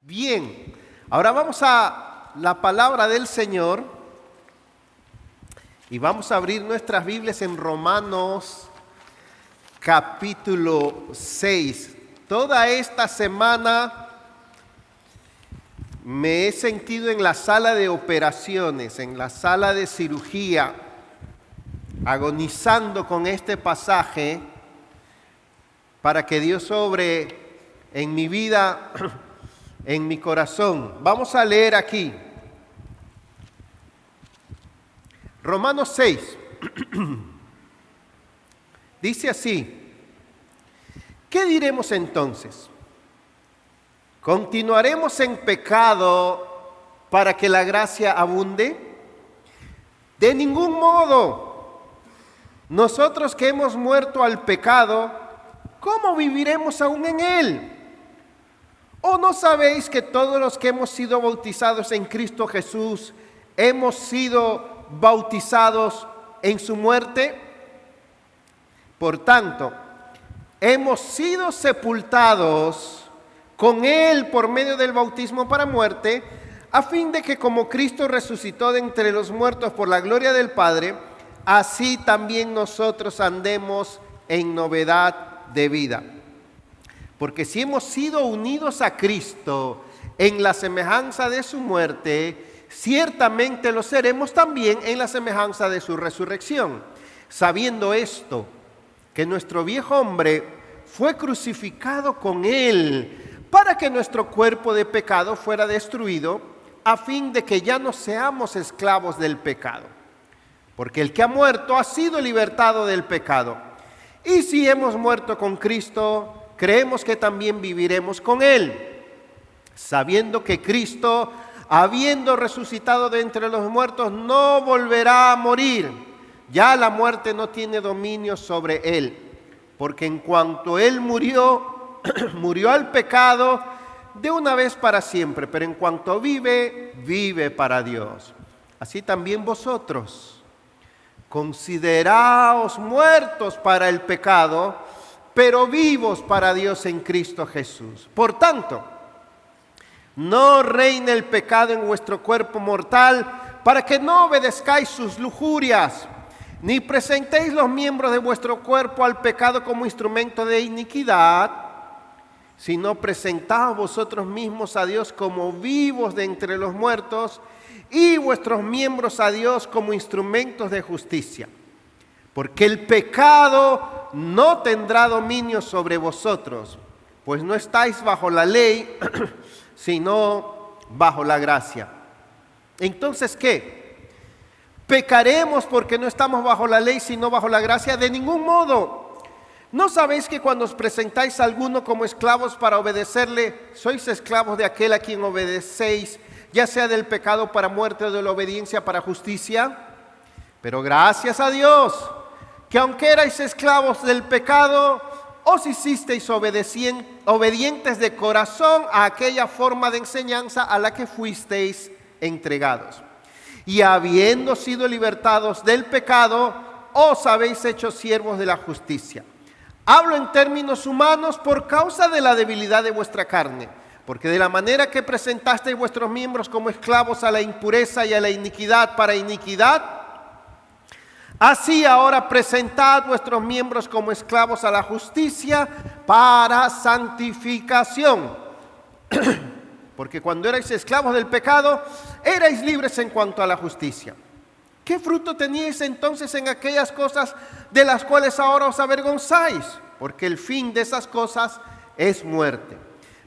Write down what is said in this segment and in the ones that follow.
Bien, ahora vamos a la palabra del Señor y vamos a abrir nuestras Biblias en Romanos capítulo 6. Toda esta semana me he sentido en la sala de operaciones, en la sala de cirugía, agonizando con este pasaje para que Dios obre en mi vida, en mi corazón. Vamos a leer aquí. Romanos 6. Dice así: ¿qué diremos entonces? ¿Continuaremos en pecado para que la gracia abunde? De ningún modo. Nosotros que hemos muerto al pecado, ¿cómo viviremos aún en él? ¿O no sabéis que todos los que hemos sido bautizados en Cristo Jesús hemos sido bautizados en su muerte? Por tanto, hemos sido sepultados con Él por medio del bautismo para muerte, a fin de que como Cristo resucitó de entre los muertos por la gloria del Padre, así también nosotros andemos en novedad de vida. Porque si hemos sido unidos a Cristo en la semejanza de su muerte, ciertamente lo seremos también en la semejanza de su resurrección. Sabiendo esto, que nuestro viejo hombre fue crucificado con él, para que nuestro cuerpo de pecado fuera destruido, a fin de que ya no seamos esclavos del pecado. Porque el que ha muerto ha sido libertado del pecado. Y si hemos muerto con Cristo, creemos que también viviremos con Él, sabiendo que Cristo, habiendo resucitado de entre los muertos, no volverá a morir. Ya la muerte no tiene dominio sobre Él, porque en cuanto Él murió, murió al pecado de una vez para siempre, pero en cuanto vive, vive para Dios. Así también vosotros, consideraos muertos para el pecado, pero vivos para Dios en Cristo Jesús. Por tanto, no reine el pecado en vuestro cuerpo mortal, para que no obedezcáis sus lujurias, ni presentéis los miembros de vuestro cuerpo al pecado como instrumento de iniquidad, sino presentaos vosotros mismos a Dios como vivos de entre los muertos, y vuestros miembros a Dios como instrumentos de justicia. Porque el pecado no tendrá dominio sobre vosotros, pues no estáis bajo la ley, sino bajo la gracia. Entonces, ¿qué? ¿Pecaremos porque no estamos bajo la ley, sino bajo la gracia? De ningún modo. ¿No sabéis que cuando os presentáis a alguno como esclavos para obedecerle, sois esclavos de aquel a quien obedecéis, ya sea del pecado para muerte o de la obediencia para justicia? Pero gracias a Dios, que aunque erais esclavos del pecado, os hicisteis obedientes de corazón a aquella forma de enseñanza a la que fuisteis entregados. Y habiendo sido libertados del pecado, os habéis hecho siervos de la justicia. Hablo en términos humanos por causa de la debilidad de vuestra carne, porque de la manera que presentasteis vuestros miembros como esclavos a la impureza y a la iniquidad para iniquidad, así ahora presentad vuestros miembros como esclavos a la justicia para santificación. Porque cuando erais esclavos del pecado, erais libres en cuanto a la justicia. ¿Qué fruto teníais entonces en aquellas cosas de las cuales ahora os avergonzáis? Porque el fin de esas cosas es muerte.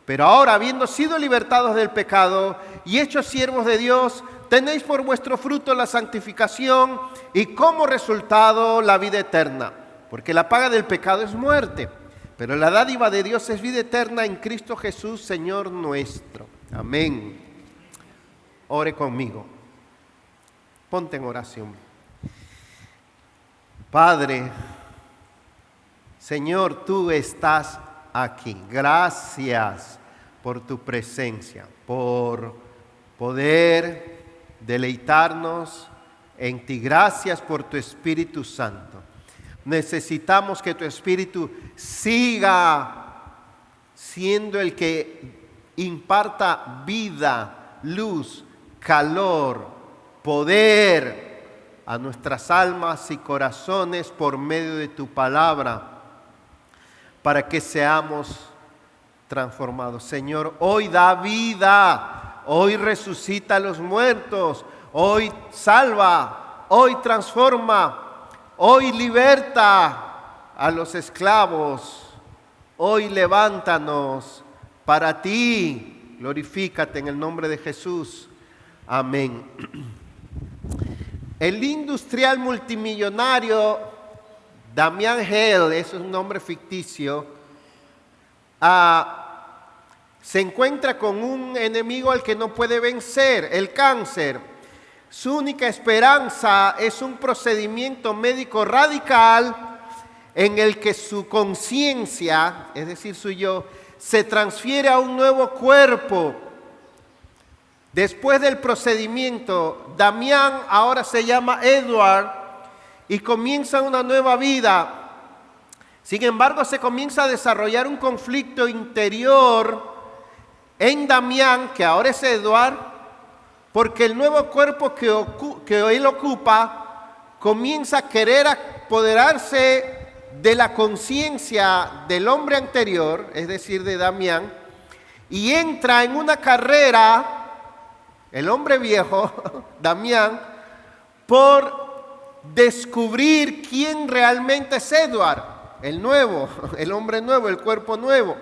Pero ahora, habiendo sido libertados del pecado y hechos siervos de Dios, tenéis por vuestro fruto la santificación y como resultado la vida eterna. Porque la paga del pecado es muerte, pero la dádiva de Dios es vida eterna en Cristo Jesús, Señor nuestro. Amén. Ore conmigo. Ponte en oración. Padre, Señor, tú estás aquí. Gracias por tu presencia, por poder deleitarnos en ti. Gracias por tu Espíritu Santo. Necesitamos que tu Espíritu siga siendo el que imparta vida, luz, calor, poder a nuestras almas y corazones por medio de tu palabra, para que seamos transformados. Señor, hoy da vida, hoy resucita a los muertos, hoy salva, hoy transforma, hoy liberta a los esclavos, hoy levántanos para ti. Glorifícate en el nombre de Jesús. Amén. El industrial multimillonario Damien Hill, es un nombre ficticio, se encuentra con un enemigo al que no puede vencer, el cáncer. Su única esperanza es un procedimiento médico radical en el que su conciencia, es decir, su yo, se transfiere a un nuevo cuerpo. Después del procedimiento, Damián ahora se llama Edward y comienza una nueva vida. Sin embargo, se comienza a desarrollar un conflicto interior en Damián, que ahora es Edward, porque el nuevo cuerpo que él ocupa comienza a querer apoderarse de la conciencia del hombre anterior, es decir, de Damián, y entra en una carrera, el hombre viejo, Damián, por descubrir quién realmente es Edward, el nuevo, el hombre nuevo, el cuerpo nuevo,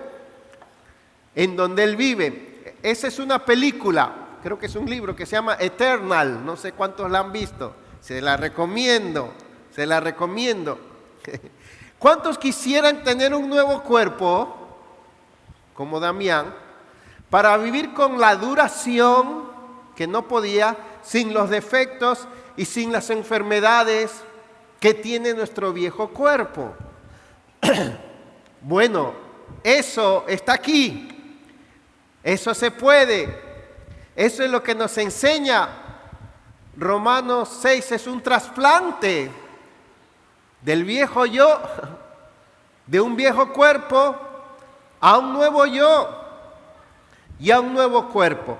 en donde él vive. Esa es una película, creo que es un libro que se llama Eternal, no sé cuántos la han visto, se la recomiendo. ¿Cuántos quisieran tener un nuevo cuerpo, como Damián, para vivir con la duración que no podía, sin los defectos y sin las enfermedades que tiene nuestro viejo cuerpo? Bueno, eso está aquí, eso se puede, eso es lo que nos enseña Romanos 6, es un trasplante del viejo yo, de un viejo cuerpo a un nuevo yo y a un nuevo cuerpo.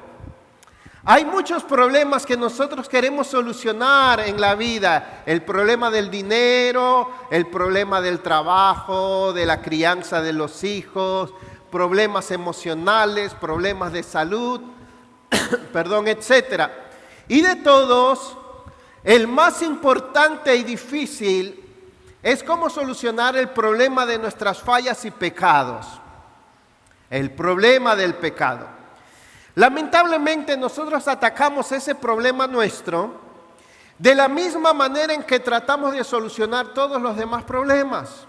Hay muchos problemas que nosotros queremos solucionar en la vida. El problema del dinero, el problema del trabajo, de la crianza de los hijos, problemas emocionales, problemas de salud, etcétera. Y de todos, el más importante y difícil es cómo solucionar el problema de nuestras fallas y pecados. El problema del pecado. Lamentablemente nosotros atacamos ese problema nuestro de la misma manera en que tratamos de solucionar todos los demás problemas,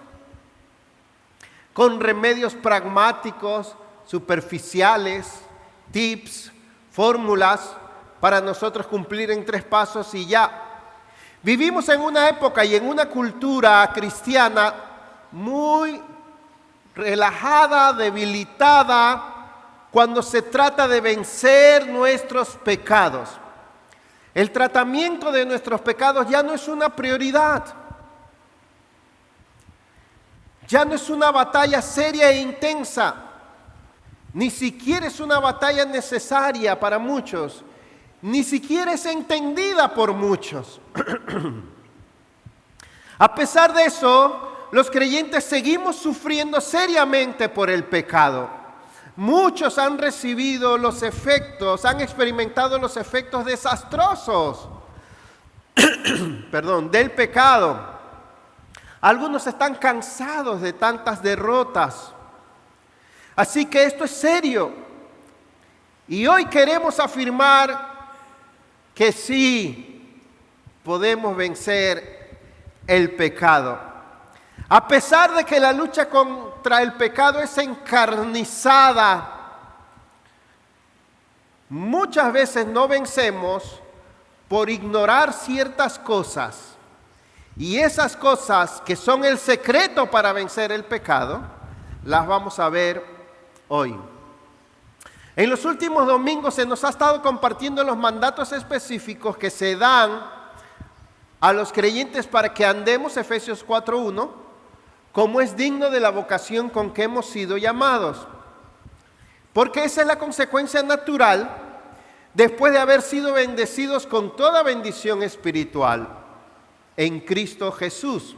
con remedios pragmáticos, superficiales, tips, fórmulas para nosotros cumplir en 3 pasos y ya. Vivimos en una época y en una cultura cristiana muy relajada, debilitada, cuando se trata de vencer nuestros pecados. El tratamiento de nuestros pecados ya no es una prioridad. Ya no es una batalla seria e intensa. Ni siquiera es una batalla necesaria para muchos. Ni siquiera es entendida por muchos. A pesar de eso, los creyentes seguimos sufriendo seriamente por el pecado. Muchos han recibido los efectos, han experimentado los efectos desastrosos, del pecado. Algunos están cansados de tantas derrotas. Así que esto es serio. Y hoy queremos afirmar que sí podemos vencer el pecado. A pesar de que la lucha contra el pecado es encarnizada, muchas veces no vencemos por ignorar ciertas cosas. Y esas cosas que son el secreto para vencer el pecado, las vamos a ver hoy. En los últimos domingos se nos ha estado compartiendo los mandatos específicos que se dan a los creyentes para que andemos, Efesios 4:1, como es digno de la vocación con que hemos sido llamados. Porque esa es la consecuencia natural después de haber sido bendecidos con toda bendición espiritual en Cristo Jesús.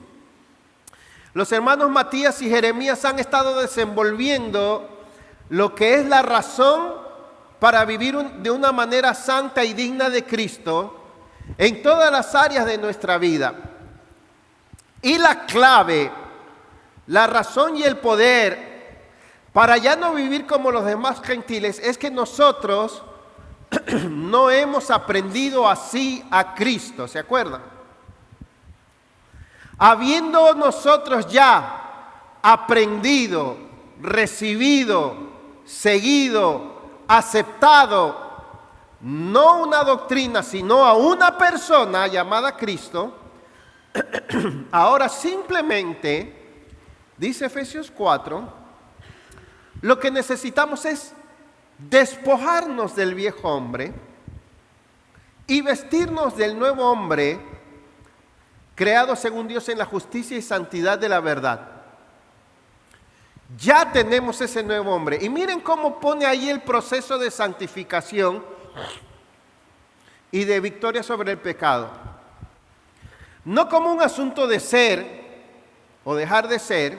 Los hermanos Matías y Jeremías han estado desenvolviendo lo que es la razón para vivir de una manera santa y digna de Cristo en todas las áreas de nuestra vida. Y la clave, la razón y el poder para ya no vivir como los demás gentiles es que nosotros no hemos aprendido así a Cristo, ¿se acuerdan? Habiendo nosotros ya aprendido, recibido, seguido, aceptado, no una doctrina, sino a una persona llamada Cristo, ahora simplemente, dice Efesios 4, lo que necesitamos es despojarnos del viejo hombre y vestirnos del nuevo hombre, creado según Dios en la justicia y santidad de la verdad. Ya tenemos ese nuevo hombre. Y miren cómo pone ahí el proceso de santificación y de victoria sobre el pecado. No como un asunto de ser o dejar de ser,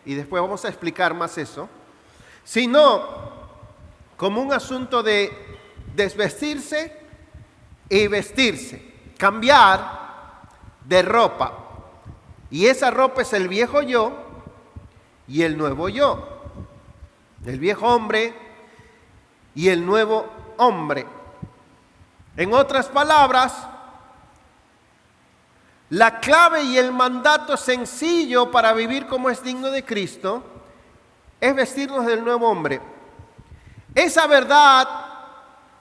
y después vamos a explicar más eso, sino como un asunto de desvestirse y vestirse, cambiar de ropa. Y esa ropa es el viejo yo y el nuevo yo, el viejo hombre y el nuevo hombre. En otras palabras, la clave y el mandato sencillo para vivir como es digno de Cristo es vestirnos del nuevo hombre. Esa verdad,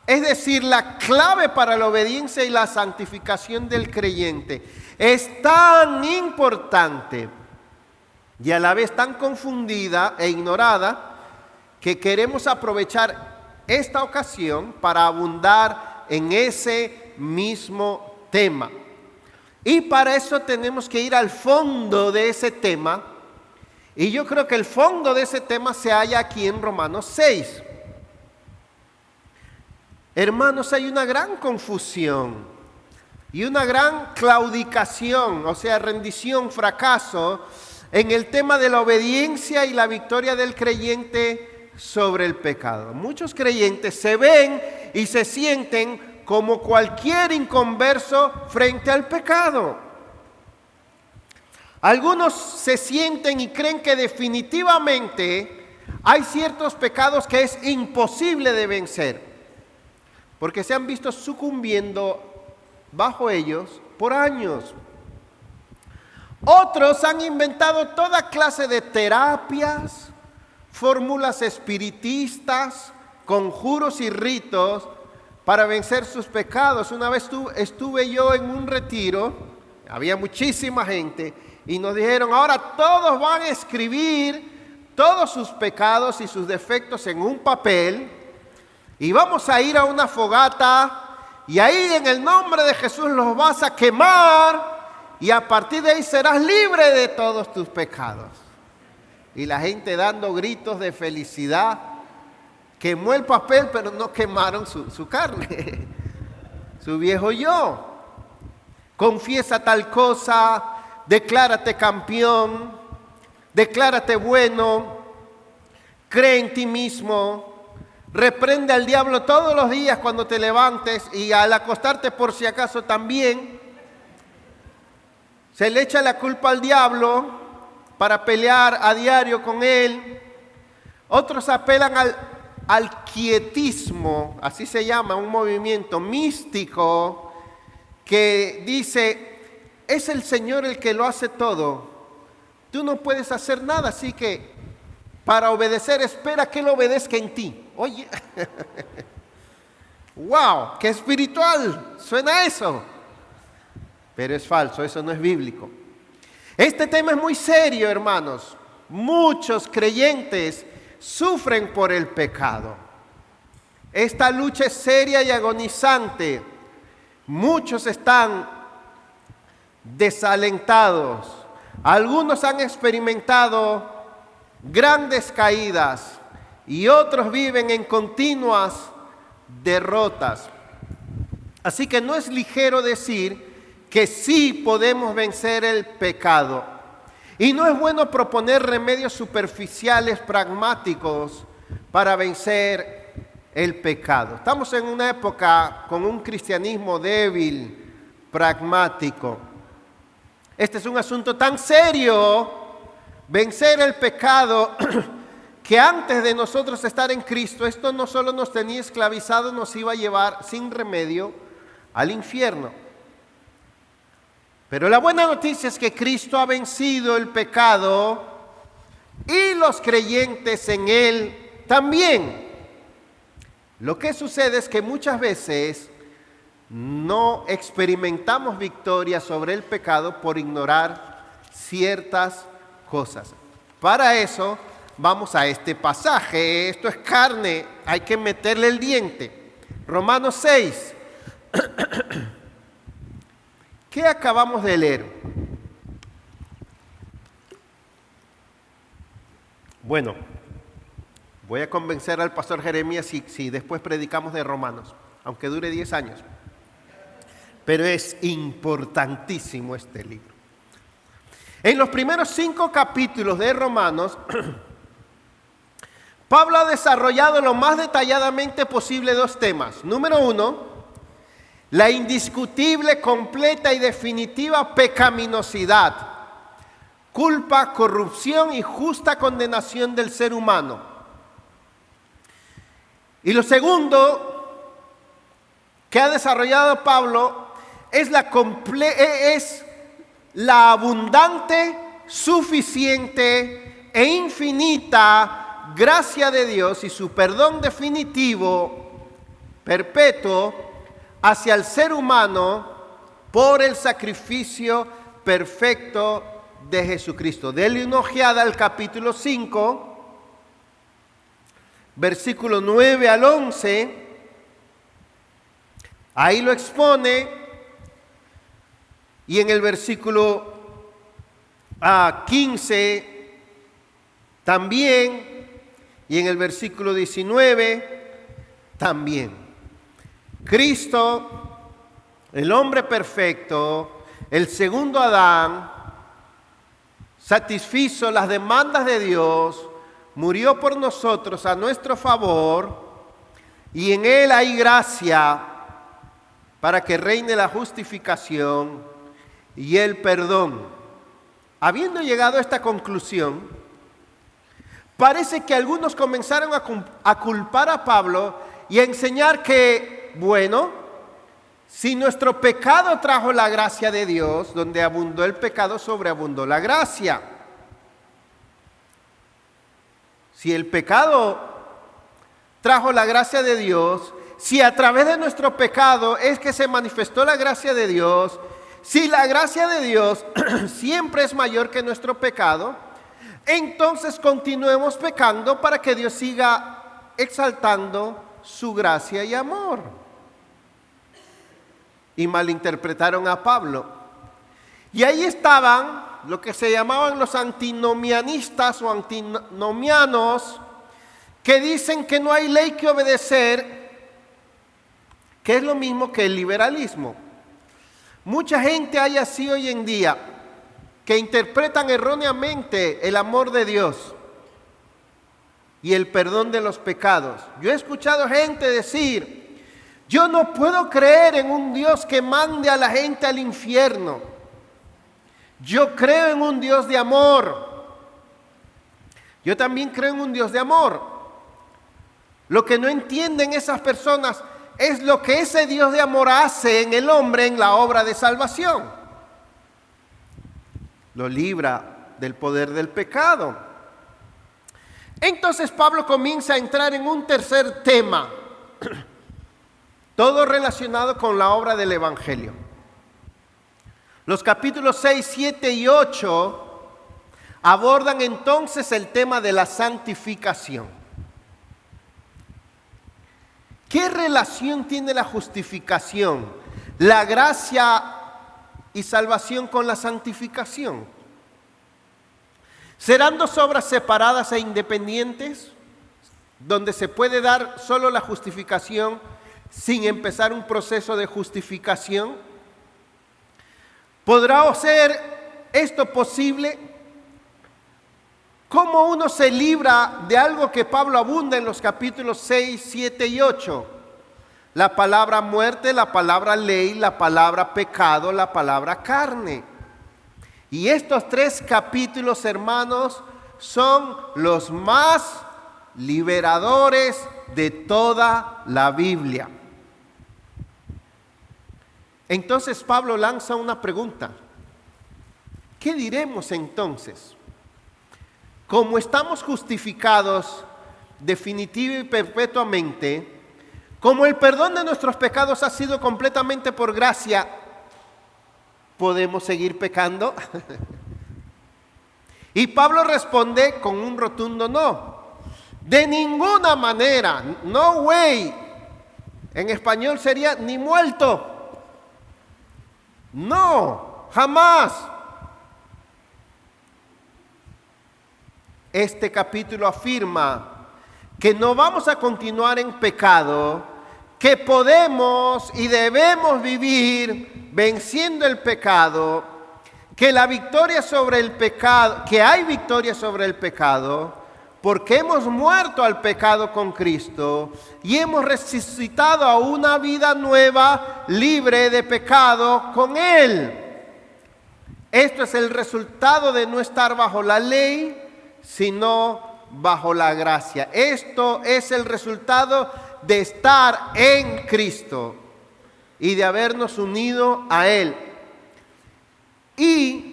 es decir, la clave para la obediencia y la santificación del creyente, es tan importante y a la vez tan confundida e ignorada que queremos aprovechar esta ocasión para abundar en ese mismo tema. Y para eso tenemos que ir al fondo de ese tema, y yo creo que el fondo de ese tema se halla aquí en Romanos 6. Hermanos, hay una gran confusión y una gran claudicación, o sea, rendición, fracaso, en el tema de la obediencia y la victoria del creyente sobre el pecado. Muchos creyentes se ven y se sienten como cualquier inconverso frente al pecado. Algunos se sienten y creen que definitivamente hay ciertos pecados que es imposible de vencer, porque se han visto sucumbiendo bajo ellos por años. Otros han inventado toda clase de terapias, fórmulas espiritistas, conjuros y ritos para vencer sus pecados. Una vez estuve yo en un retiro, había muchísima gente, y nos dijeron, ahora todos van a escribir todos sus pecados y sus defectos en un papel, y vamos a ir a una fogata, y ahí en el nombre de Jesús los vas a quemar, y a partir de ahí serás libre de todos tus pecados. Y la gente dando gritos de felicidad. Quemó el papel, pero no quemaron su carne, su viejo yo. Confiesa tal cosa, declárate campeón, declárate bueno, cree en ti mismo, reprende al diablo todos los días cuando te levantes y al acostarte por si acaso también. Se le echa la culpa al diablo para pelear a diario con él. Otros apelan al quietismo, así se llama, un movimiento místico que dice, es el Señor el que lo hace todo. Tú no puedes hacer nada, así que para obedecer espera que Él obedezca en ti. Oye, wow, qué espiritual suena eso. Pero es falso, eso no es bíblico. Este tema es muy serio, hermanos. Muchos creyentes sufren por el pecado. Esta lucha es seria y agonizante. Muchos están desalentados. Algunos han experimentado grandes caídas y otros viven en continuas derrotas. Así que no es ligero decir que sí podemos vencer el pecado. Y no es bueno proponer remedios superficiales, pragmáticos, para vencer el pecado. Estamos en una época con un cristianismo débil, pragmático. Este es un asunto tan serio, vencer el pecado, que antes de nosotros estar en Cristo, esto no solo nos tenía esclavizados, nos iba a llevar sin remedio al infierno. Pero la buena noticia es que Cristo ha vencido el pecado y los creyentes en Él también. Lo que sucede es que muchas veces no experimentamos victoria sobre el pecado por ignorar ciertas cosas. Para eso vamos a este pasaje. Esto es carne, hay que meterle el diente. Romanos 6. ¿Qué acabamos de leer? Bueno, voy a convencer al pastor Jeremías si después predicamos de Romanos, aunque dure 10 años. Pero es importantísimo este libro. En los primeros 5 capítulos de Romanos, Pablo ha desarrollado lo más detalladamente posible 2 temas. Número 1, la indiscutible, completa y definitiva pecaminosidad, culpa, corrupción y justa condenación del ser humano. Y lo segundo que ha desarrollado Pablo es la abundante, suficiente e infinita gracia de Dios y su perdón definitivo, perpetuo, hacia el ser humano por el sacrificio perfecto de Jesucristo. Denle una ojeada al capítulo 5, versículo 9 al 11. Ahí lo expone. Y en el versículo 15 también. Y en el versículo 19 también. Cristo, el hombre perfecto, el segundo Adán, satisfizo las demandas de Dios, murió por nosotros a nuestro favor, y en Él hay gracia para que reine la justificación y el perdón. Habiendo llegado a esta conclusión, parece que algunos comenzaron a culpar a Pablo y a enseñar que, bueno, si nuestro pecado trajo la gracia de Dios, donde abundó el pecado, sobreabundó la gracia. Si el pecado trajo la gracia de Dios, si a través de nuestro pecado es que se manifestó la gracia de Dios, si la gracia de Dios siempre es mayor que nuestro pecado, entonces continuemos pecando para que Dios siga exaltando su gracia y amor. Y malinterpretaron a Pablo. Y ahí estaban lo que se llamaban los antinomianistas o antinomianos, que dicen que no hay ley que obedecer, que es lo mismo que el liberalismo. Mucha gente hay así hoy en día, que interpretan erróneamente el amor de Dios y el perdón de los pecados. Yo he escuchado gente decir: yo no puedo creer en un Dios que mande a la gente al infierno. Yo creo en un Dios de amor. Yo también creo en un Dios de amor. Lo que no entienden esas personas es lo que ese Dios de amor hace en el hombre en la obra de salvación. Lo libra del poder del pecado. Entonces Pablo comienza a entrar en un tercer tema, todo relacionado con la obra del Evangelio. Los capítulos 6, 7 y 8 abordan entonces el tema de la santificación. ¿Qué relación tiene la justificación, la gracia y salvación con la santificación? ¿Serán dos obras separadas e independientes? donde se puede dar solo la justificación sin empezar un proceso de justificación? ¿Podrá ser esto posible? ¿Cómo uno se libra de algo que Pablo abunda en los capítulos 6, 7 y 8? La palabra muerte, la palabra ley, la palabra pecado, la palabra carne. Y estos 3 capítulos, hermanos, son los más liberadores de toda la Biblia. Entonces Pablo lanza una pregunta. ¿Qué diremos entonces? Como estamos justificados definitiva y perpetuamente, como el perdón de nuestros pecados ha sido completamente por gracia, ¿podemos seguir pecando? Y Pablo responde con un rotundo no. De ninguna manera, no way. En español sería ni muerto. No, jamás. Este capítulo afirma que no vamos a continuar en pecado, que podemos y debemos vivir venciendo el pecado, que la victoria sobre el pecado, que hay victoria sobre el pecado, porque hemos muerto al pecado con Cristo y hemos resucitado a una vida nueva, libre de pecado con Él. Esto es el resultado de no estar bajo la ley, sino bajo la gracia. Esto es el resultado de estar en Cristo y de habernos unido a Él. Y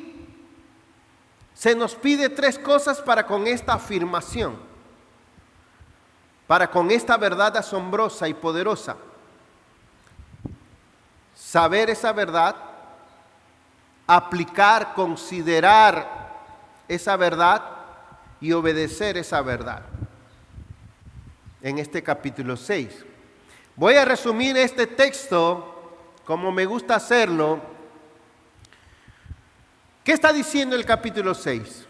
se nos pide 3 cosas para con esta afirmación, para con esta verdad asombrosa y poderosa. Saber esa verdad, aplicar, considerar esa verdad y obedecer esa verdad. En este capítulo 6. Voy a resumir este texto como me gusta hacerlo. ¿Qué está diciendo el capítulo 6?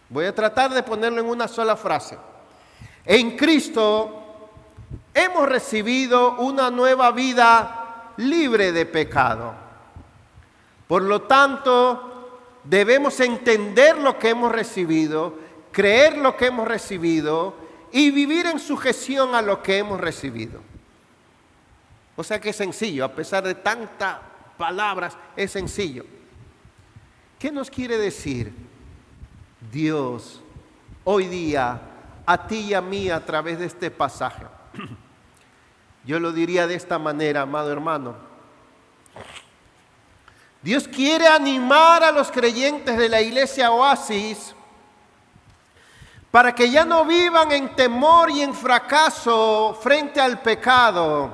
Voy a tratar de ponerlo en una sola frase. En Cristo hemos recibido una nueva vida libre de pecado. Por lo tanto, debemos entender lo que hemos recibido, creer lo que hemos recibido y vivir en sujeción a lo que hemos recibido. O sea que es sencillo, a pesar de tantas palabras, es sencillo. ¿Qué nos quiere decir Dios hoy día a ti y a mí a través de este pasaje? Yo lo diría de esta manera, amado hermano. Dios quiere animar a los creyentes de la iglesia Oasis para que ya no vivan en temor y en fracaso frente al pecado,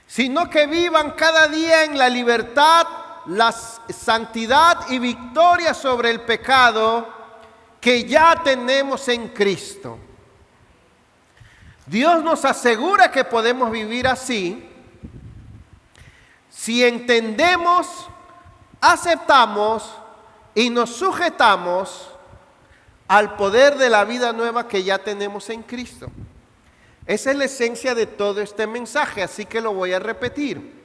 sino que vivan cada día en la libertad, la santidad y victoria sobre el pecado que ya tenemos en Cristo. Dios nos asegura que podemos vivir así si entendemos, aceptamos y nos sujetamos al poder de la vida nueva que ya tenemos en Cristo. Esa es la esencia de todo este mensaje, así que lo voy a repetir.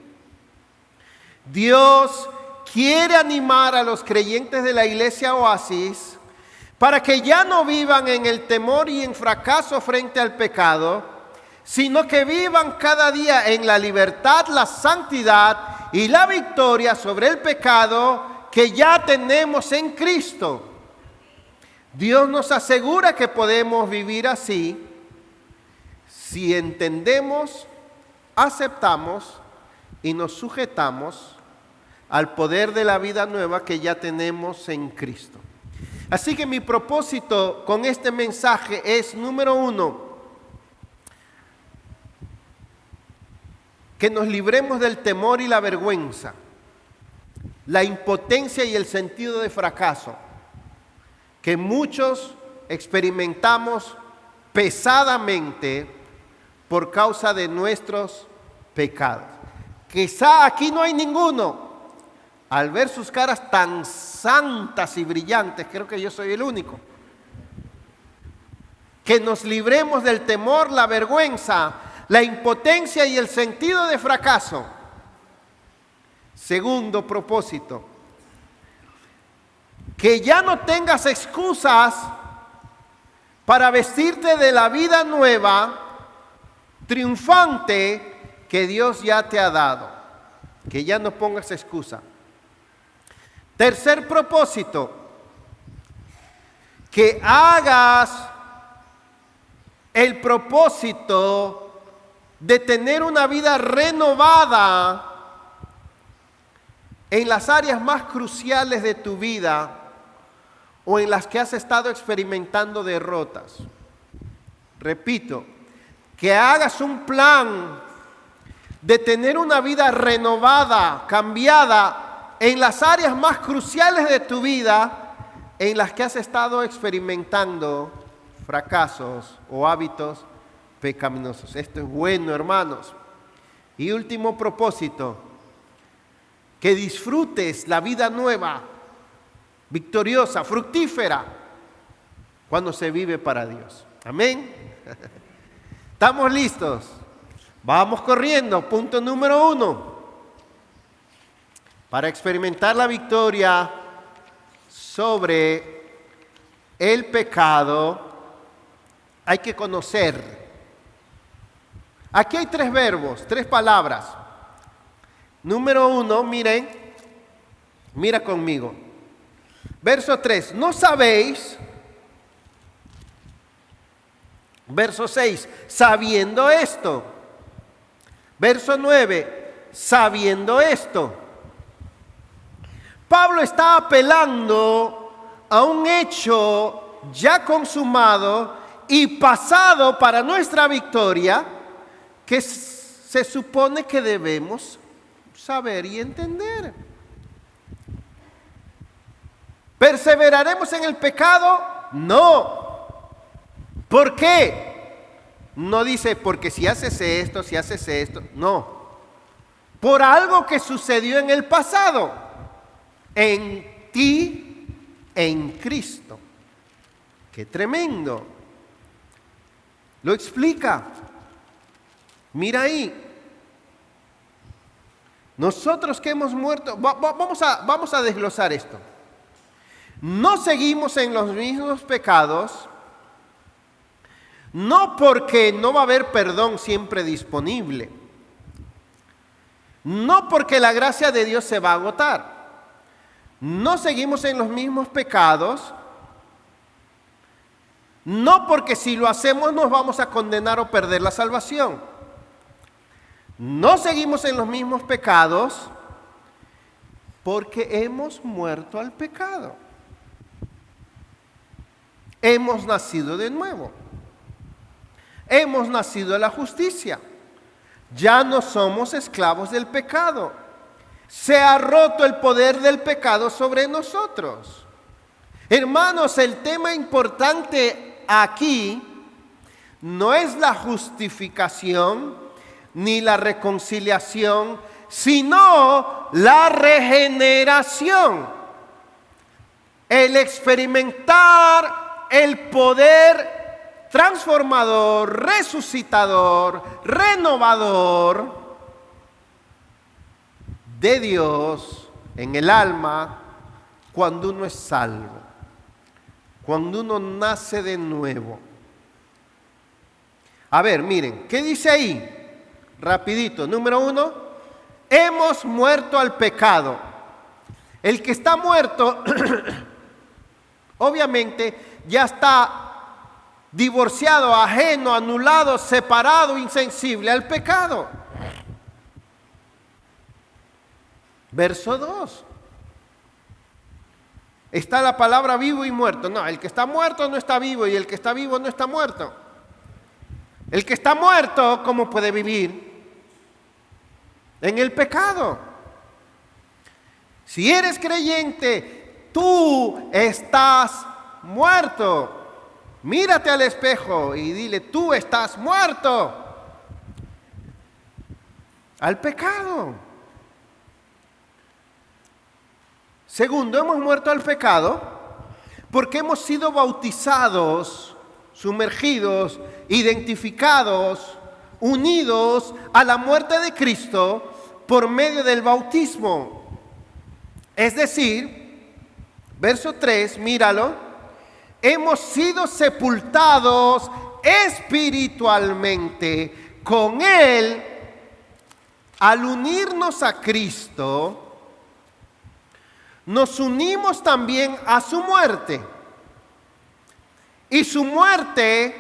Dios quiere animar a los creyentes de la iglesia Oasis para que ya no vivan en el temor y en fracaso frente al pecado, sino que vivan cada día en la libertad, la santidad y la victoria sobre el pecado que ya tenemos en Cristo. Dios nos asegura que podemos vivir así si entendemos, aceptamos y nos sujetamos al poder de la vida nueva que ya tenemos en Cristo. Así que mi propósito con este mensaje es, número 1, que nos libremos del temor y la vergüenza, la impotencia y el sentido de fracaso que muchos experimentamos pesadamente por causa de nuestros pecados. Quizá aquí no hay ninguno. Al ver sus caras tan santas y brillantes, creo que yo soy el único que nos libremos del temor, la vergüenza, la impotencia y el sentido de fracaso. Segundo propósito, que ya no tengas excusas para vestirte de la vida nueva, triunfante, que Dios ya te ha dado. Que ya no pongas excusa. Tercer propósito, que hagas el propósito de tener una vida renovada en las áreas más cruciales de tu vida o en las que has estado experimentando derrotas. Repito, que hagas un plan de tener una vida renovada, cambiada en las áreas más cruciales de tu vida en las que has estado experimentando fracasos o hábitos pecaminosos. Esto es bueno, hermanos. Y último propósito, que disfrutes la vida nueva, victoriosa, fructífera, cuando se vive para Dios. Amén. ¿Estamos listos? Vamos corriendo. Punto número 1. Para experimentar la victoria sobre el pecado, hay que conocer. Aquí hay 3 verbos, 3 palabras. Número 1, mira conmigo. Verso 3, ¿no sabéis? Verso 6, sabiendo esto. Verso 9, sabiendo esto. Pablo está apelando a un hecho ya consumado y pasado para nuestra victoria, que se supone que debemos saber y entender. ¿Perseveraremos en el pecado? No. ¿Por qué? No dice porque si haces esto, no. Por algo que sucedió en el pasado, en ti, en Cristo. ¡Qué tremendo! Lo explica. Mira ahí. Nosotros que hemos muerto, vamos a desglosar esto. No seguimos en los mismos pecados, no porque no va a haber perdón siempre disponible, no porque la gracia de Dios se va a agotar. No seguimos en los mismos pecados, no porque si lo hacemos nos vamos a condenar o perder la salvación. No seguimos en los mismos pecados porque hemos muerto al pecado. Hemos nacido de nuevo. Hemos nacido de la justicia. Ya no somos esclavos del pecado. Se ha roto el poder del pecado sobre nosotros. Hermanos, el tema importante aquí no es la justificación ni la reconciliación, sino la regeneración. El experimentar el poder transformador, resucitador, renovador de Dios en el alma cuando uno es salvo, cuando uno nace de nuevo. A ver, miren, ¿qué dice ahí? Rapidito, número 1, hemos muerto al pecado. El que está muerto, obviamente, ya está divorciado, ajeno, anulado, separado, insensible al pecado. Verso 2. Está la palabra vivo y muerto. No, el que está muerto no está vivo y el que está vivo no está muerto. El que está muerto, ¿cómo puede vivir? En el pecado. Si eres creyente, tú estás muerto. Mírate al espejo y dile, tú estás muerto al pecado. Segundo, hemos muerto al pecado porque hemos sido bautizados sumergidos, identificados, unidos a la muerte de Cristo por medio del bautismo. Es decir, verso 3, míralo, hemos sido sepultados espiritualmente con Él al unirnos a Cristo. Nos unimos también a su muerte. Y su muerte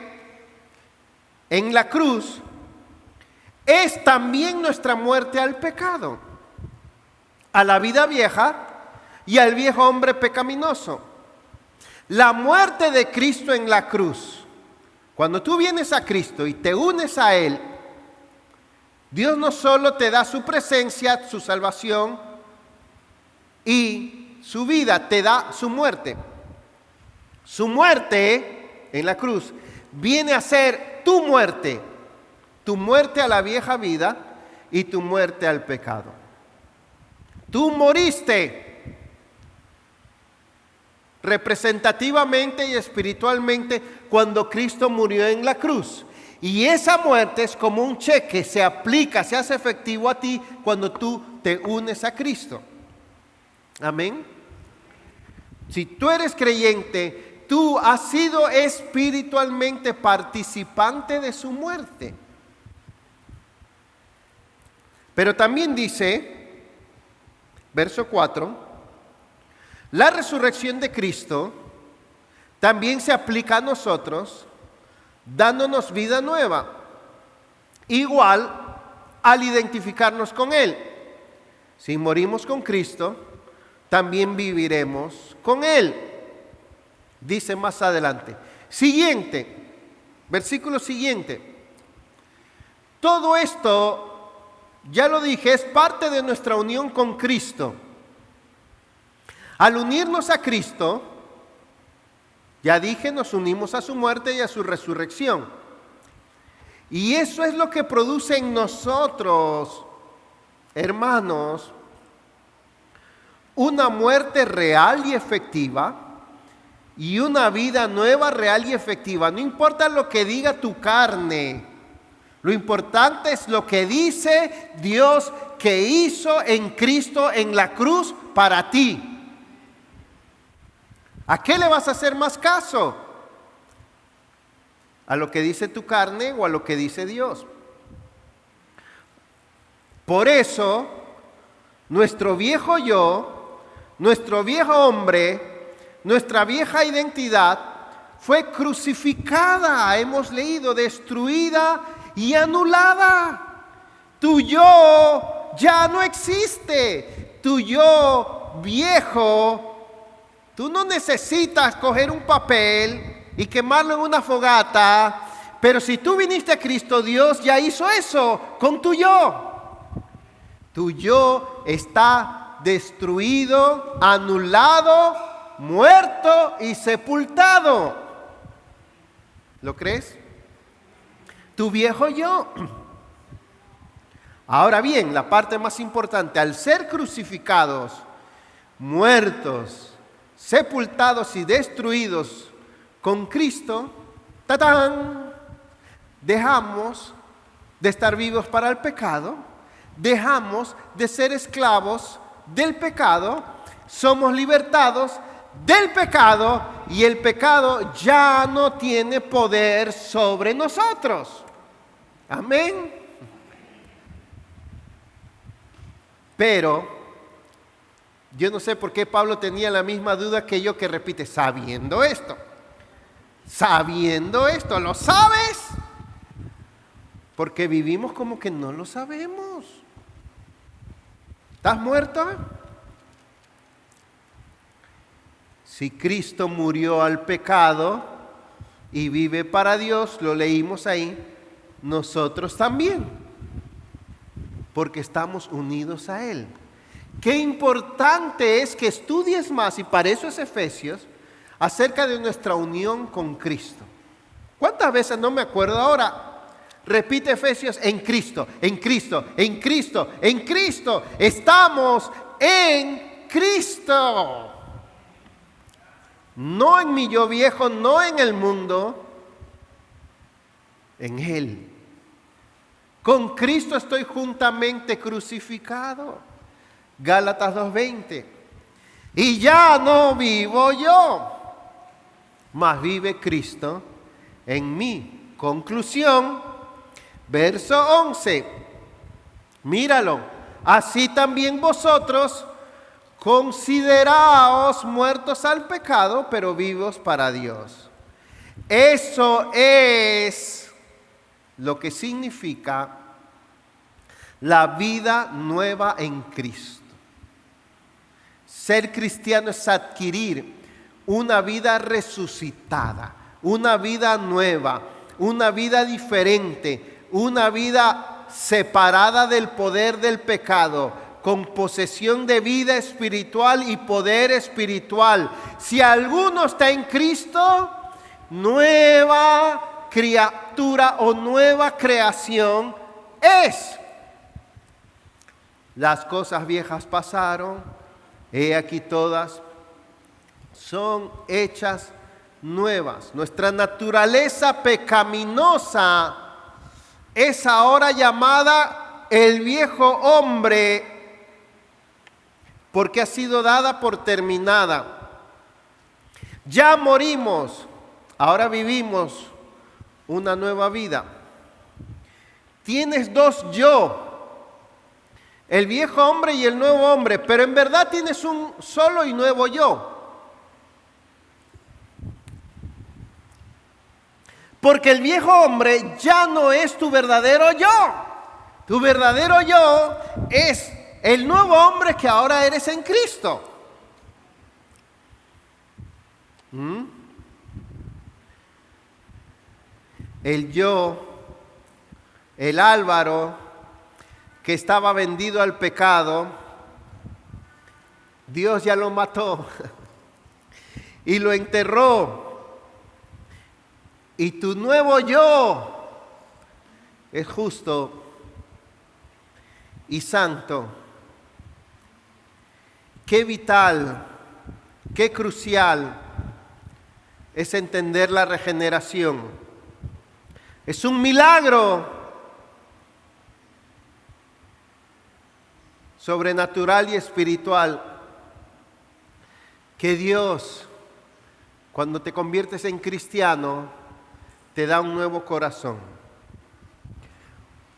en la cruz es también nuestra muerte al pecado, a la vida vieja y al viejo hombre pecaminoso. La muerte de Cristo en la cruz, cuando tú vienes a Cristo y te unes a Él, Dios no solo te da su presencia, su salvación y su vida, te da su muerte. Su muerte en la cruz viene a ser tu muerte a la vieja vida y tu muerte al pecado. Tú moriste representativamente y espiritualmente cuando Cristo murió en la cruz. Y esa muerte es como un cheque, se aplica, se hace efectivo a ti cuando tú te unes a Cristo. Amén. Si tú eres creyente, tú has sido espiritualmente participante de su muerte. Pero también dice, verso 4, la resurrección de Cristo también se aplica a nosotros, dándonos vida nueva, igual al identificarnos con Él. Si morimos con Cristo, también viviremos con Él. Dice más adelante. Siguiente, versículo siguiente. Todo esto, ya lo dije, es parte de nuestra unión con Cristo. Al unirnos a Cristo, ya dije, nos unimos a su muerte y a su resurrección. Y eso es lo que produce en nosotros, hermanos, una muerte real y efectiva y una vida nueva, real y efectiva. No importa lo que diga tu carne, lo importante es lo que dice Dios que hizo en Cristo en la cruz para ti. ¿A qué le vas a hacer más caso? ¿A lo que dice tu carne o a lo que dice Dios? Por eso, nuestro viejo yo, nuestro viejo hombre, nuestra vieja identidad fue crucificada, hemos leído, destruida y anulada. Tu yo ya no existe. Tu yo viejo, tú no necesitas coger un papel y quemarlo en una fogata, pero si tú viniste a Cristo, Dios ya hizo eso con tu yo. Tu yo está destruido, anulado, muerto y sepultado. ¿Lo crees? Tu viejo yo. Ahora bien, la parte más importante, al ser crucificados, muertos, sepultados y destruidos con Cristo, ¡tatán!, dejamos de estar vivos para el pecado, dejamos de ser esclavos del pecado, somos libertados del pecado y el pecado ya no tiene poder sobre nosotros. Amén. Pero yo no sé por qué Pablo tenía la misma duda que yo, que repite, sabiendo esto, ¿lo sabes? Porque vivimos como que no lo sabemos. ¿Estás muerto? Si Cristo murió al pecado y vive para Dios, lo leímos ahí, nosotros también, porque estamos unidos a Él. Qué importante es que estudies más, y para eso es Efesios, acerca de nuestra unión con Cristo. ¿Cuántas veces, no me acuerdo ahora, repite Efesios, en Cristo, en Cristo, en Cristo, en Cristo? Estamos en Cristo. No en mi yo viejo, no en el mundo, en Él. Con Cristo estoy juntamente crucificado. Gálatas 2:20. Y ya no vivo yo, mas vive Cristo en mí. Conclusión, verso 11. Míralo. Así también vosotros consideraos muertos al pecado, pero vivos para Dios. Eso es lo que significa la vida nueva en Cristo. Ser cristiano es adquirir una vida resucitada, una vida nueva, una vida diferente, una vida separada del poder del pecado, con posesión de vida espiritual y poder espiritual. Si alguno está en Cristo, nueva criatura o nueva creación es. Las cosas viejas pasaron, he aquí todas son hechas nuevas. Nuestra naturaleza pecaminosa es ahora llamada el viejo hombre, porque ha sido dada por terminada. Ya morimos, ahora vivimos una nueva vida. Tienes dos yo, el viejo hombre y el nuevo hombre, pero en verdad tienes un solo y nuevo yo. Porque el viejo hombre ya no es tu verdadero yo. Tu verdadero yo es el nuevo hombre que ahora eres en Cristo. El yo, el Álvaro, que estaba vendido al pecado, Dios ya lo mató y lo enterró. Y tu nuevo yo es justo y santo. Qué vital, qué crucial es entender la regeneración. Es un milagro sobrenatural y espiritual que Dios, cuando te conviertes en cristiano, te da un nuevo corazón,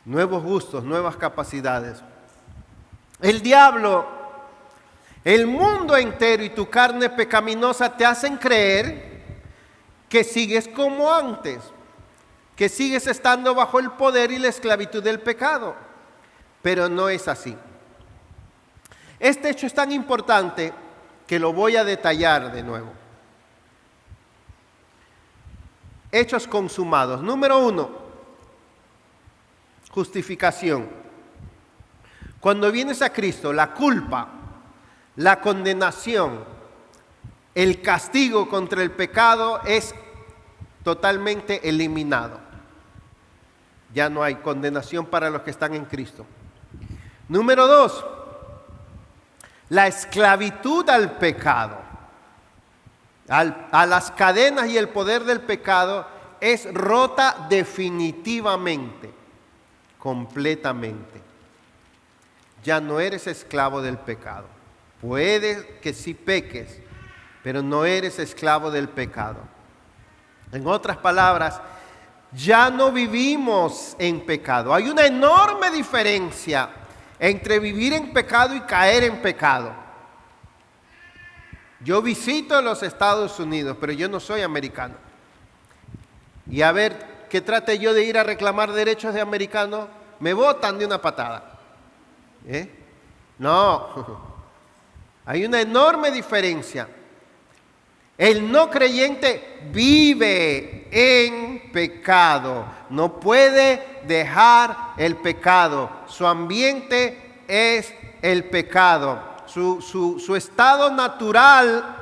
nuevos gustos, nuevas capacidades. El diablo, el mundo entero y tu carne pecaminosa te hacen creer que sigues como antes, que sigues estando bajo el poder y la esclavitud del pecado, pero no es así. Este hecho es tan importante que lo voy a detallar de nuevo. Hechos consumados. Número 1, justificación. Cuando vienes a Cristo, la culpa, la condenación, el castigo contra el pecado es totalmente eliminado. Ya no hay condenación para los que están en Cristo. Número 2, la esclavitud al pecado. A las cadenas y el poder del pecado es rota definitivamente, completamente. Ya no eres esclavo del pecado. Puede que sí peques, pero no eres esclavo del pecado. En otras palabras, ya no vivimos en pecado. Hay una enorme diferencia entre vivir en pecado y caer en pecado. Yo visito los Estados Unidos, pero yo no soy americano. Y a ver, que trate yo de ir a reclamar derechos de americano, me botan de una patada. No, hay una enorme diferencia. El no creyente vive en pecado, no puede dejar el pecado. Su ambiente es el pecado. Su estado natural,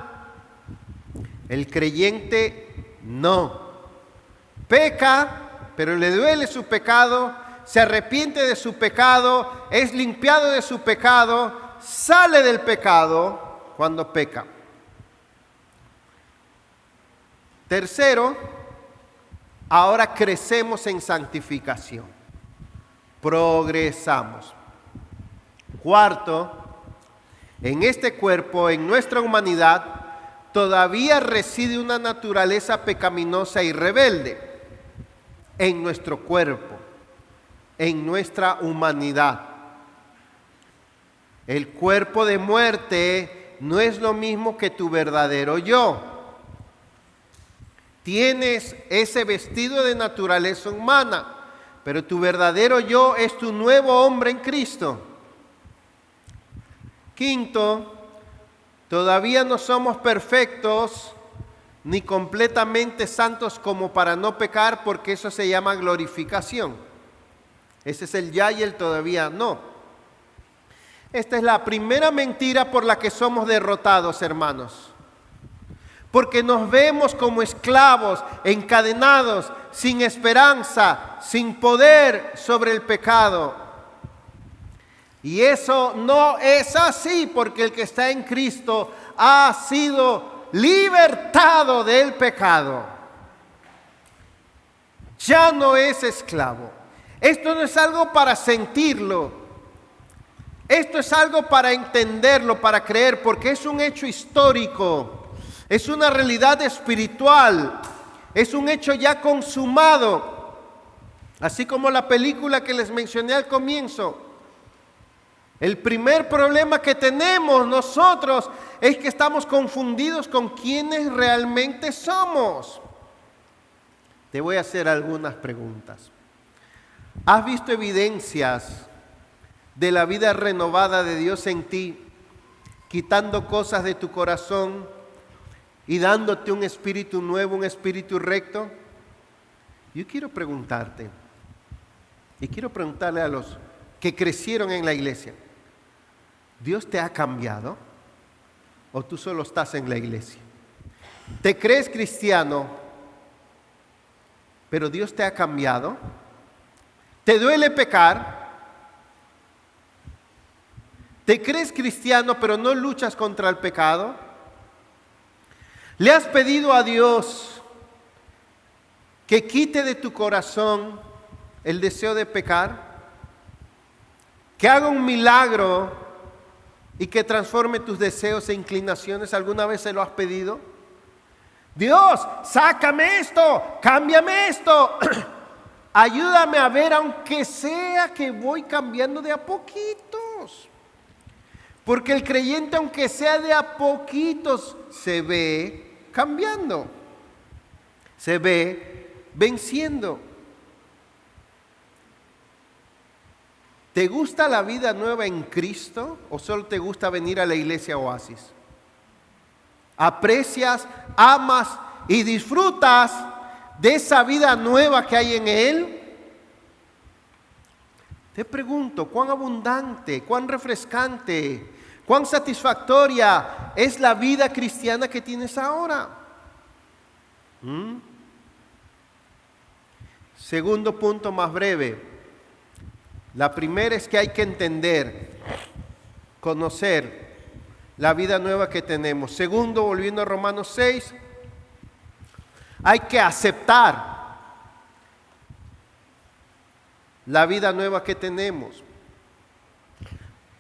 el creyente no. Peca, pero le duele su pecado, se arrepiente de su pecado, es limpiado de su pecado, sale del pecado cuando peca. Tercero, ahora crecemos en santificación. Progresamos. Cuarto, en este cuerpo, en nuestra humanidad, todavía reside una naturaleza pecaminosa y rebelde. En nuestro cuerpo, en nuestra humanidad. El cuerpo de muerte no es lo mismo que tu verdadero yo. Tienes ese vestido de naturaleza humana, pero tu verdadero yo es tu nuevo hombre en Cristo. Quinto, todavía no somos perfectos ni completamente santos como para no pecar, porque eso se llama glorificación. Ese es el ya y el todavía no. Esta es la primera mentira por la que somos derrotados, hermanos. Porque nos vemos como esclavos, encadenados, sin esperanza, sin poder sobre el pecado. Y eso no es así, porque el que está en Cristo ha sido libertado del pecado. Ya no es esclavo. Esto no es algo para sentirlo. Esto es algo para entenderlo, para creer, porque es un hecho histórico, es una realidad espiritual, es un hecho ya consumado, así como la película que les mencioné al comienzo. El primer problema que tenemos nosotros es que estamos confundidos con quienes realmente somos. Te voy a hacer algunas preguntas. ¿Has visto evidencias de la vida renovada de Dios en ti, quitando cosas de tu corazón y dándote un espíritu nuevo, un espíritu recto? Yo quiero preguntarte, y quiero preguntarle a los que crecieron en la iglesia, ¿Dios te ha cambiado o tú solo estás en la iglesia? ¿Te crees cristiano, pero Dios te ha cambiado? ¿Te duele pecar? ¿Te crees cristiano pero no luchas contra el pecado? ¿Le has pedido a Dios que quite de tu corazón el deseo de pecar? ¿Que haga un milagro y que transforme tus deseos e inclinaciones? ¿Alguna vez se lo has pedido? Dios, sácame esto, cámbiame esto. Ayúdame a ver, aunque sea que voy cambiando de a poquitos. Porque el creyente, aunque sea de a poquitos, se ve cambiando, se ve venciendo. ¿Te gusta la vida nueva en Cristo o solo te gusta venir a la iglesia Oasis? ¿Aprecias, amas y disfrutas de esa vida nueva que hay en Él? Te pregunto, ¿cuán abundante, cuán refrescante, cuán satisfactoria es la vida cristiana que tienes ahora? Segundo punto más breve. La primera es que hay que entender, conocer la vida nueva que tenemos. Segundo, volviendo a Romanos 6, hay que aceptar la vida nueva que tenemos.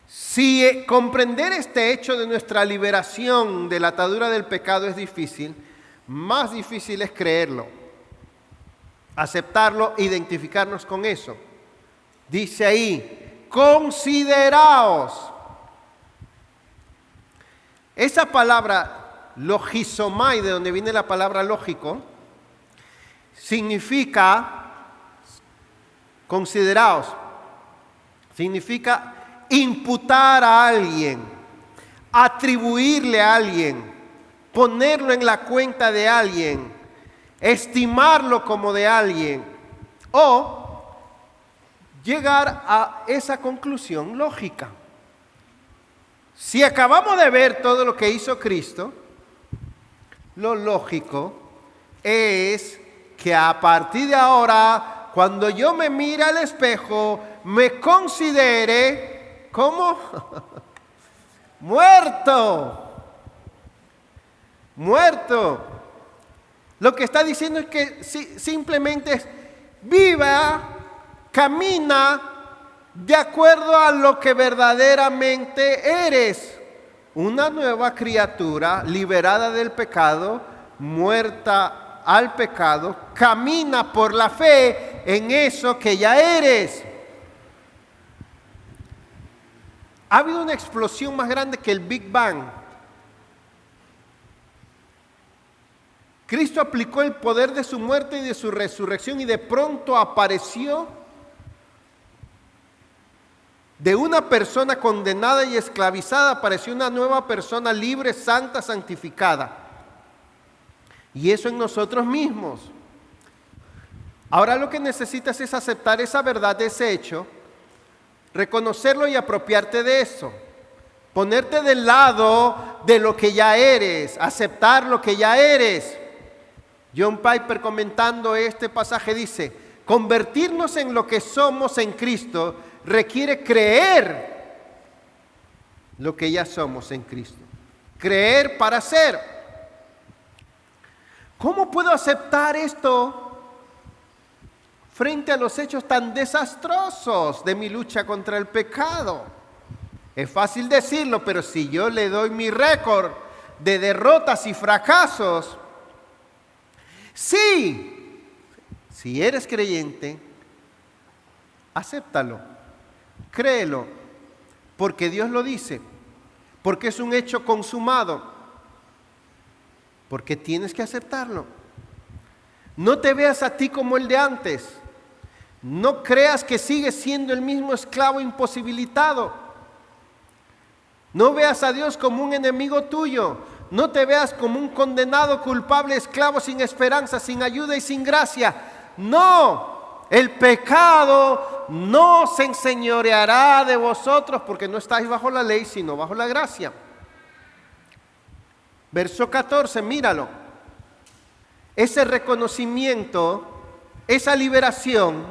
Si comprender este hecho de nuestra liberación de la atadura del pecado es difícil, más difícil es creerlo, aceptarlo, identificarnos con eso. Dice ahí, consideraos. Esa palabra logisomai, de donde viene la palabra lógico, significa consideraos, significa imputar a alguien, atribuirle a alguien, ponerlo en la cuenta de alguien, estimarlo como de alguien, o llegar a esa conclusión lógica. Si acabamos de ver todo lo que hizo Cristo, lo lógico es que a partir de ahora, cuando yo me mire al espejo, me considere como muerto. Lo que está diciendo es que simplemente es viva, camina de acuerdo a lo que verdaderamente eres. Una nueva criatura liberada del pecado, muerta al pecado, camina por la fe en eso que ya eres. Ha habido una explosión más grande que el Big Bang. Cristo aplicó el poder de su muerte y de su resurrección y de pronto apareció de una persona condenada y esclavizada, apareció una nueva persona libre, santa, santificada. Y eso en nosotros mismos. Ahora lo que necesitas es aceptar esa verdad de ese hecho, reconocerlo y apropiarte de eso. Ponerte del lado de lo que ya eres, aceptar lo que ya eres. John Piper, comentando este pasaje, dice: convertirnos en lo que somos en Cristo requiere creer lo que ya somos en Cristo. Creer para ser. ¿Cómo puedo aceptar esto frente a los hechos tan desastrosos de mi lucha contra el pecado? Es fácil decirlo, pero si yo le doy mi récord de derrotas y fracasos, sí, si eres creyente, acéptalo, créelo, porque Dios lo dice, porque es un hecho consumado, porque tienes que aceptarlo. No te veas a ti como el de antes, no creas que sigues siendo el mismo esclavo imposibilitado, no veas a Dios como un enemigo tuyo, no te veas como un condenado, culpable, esclavo sin esperanza, sin ayuda y sin gracia. No, el pecado no se enseñoreará de vosotros porque no estáis bajo la ley, sino bajo la gracia. Verso 14, míralo. Ese reconocimiento, esa liberación,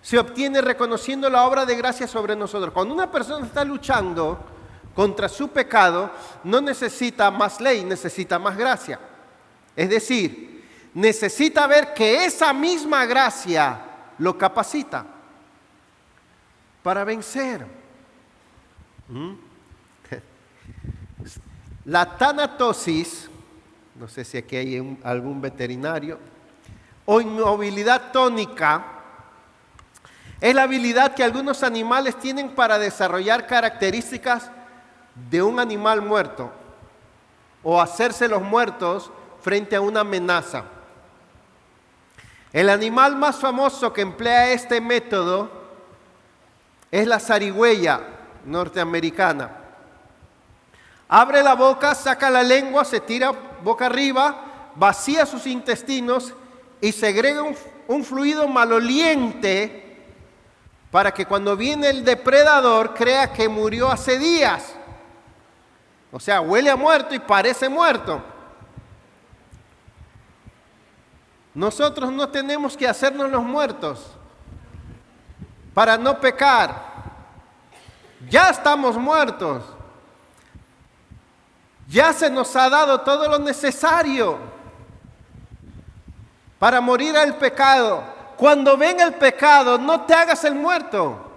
se obtiene reconociendo la obra de gracia sobre nosotros. Cuando una persona está luchando contra su pecado, no necesita más ley, necesita más gracia. Es decir, necesita ver que esa misma gracia lo capacita para vencer. La tanatosis, no sé si aquí hay algún veterinario, o inmovilidad tónica, es la habilidad que algunos animales tienen para desarrollar características de un animal muerto o hacerse los muertos frente a una amenaza. El animal más famoso que emplea este método es la zarigüeya norteamericana. Abre la boca, saca la lengua, se tira boca arriba, vacía sus intestinos y segrega un fluido maloliente para que cuando viene el depredador crea que murió hace días. O sea, huele a muerto y parece muerto. Nosotros no tenemos que hacernos los muertos para no pecar. Ya estamos muertos. Ya se nos ha dado todo lo necesario para morir al pecado. Cuando venga el pecado, no te hagas el muerto,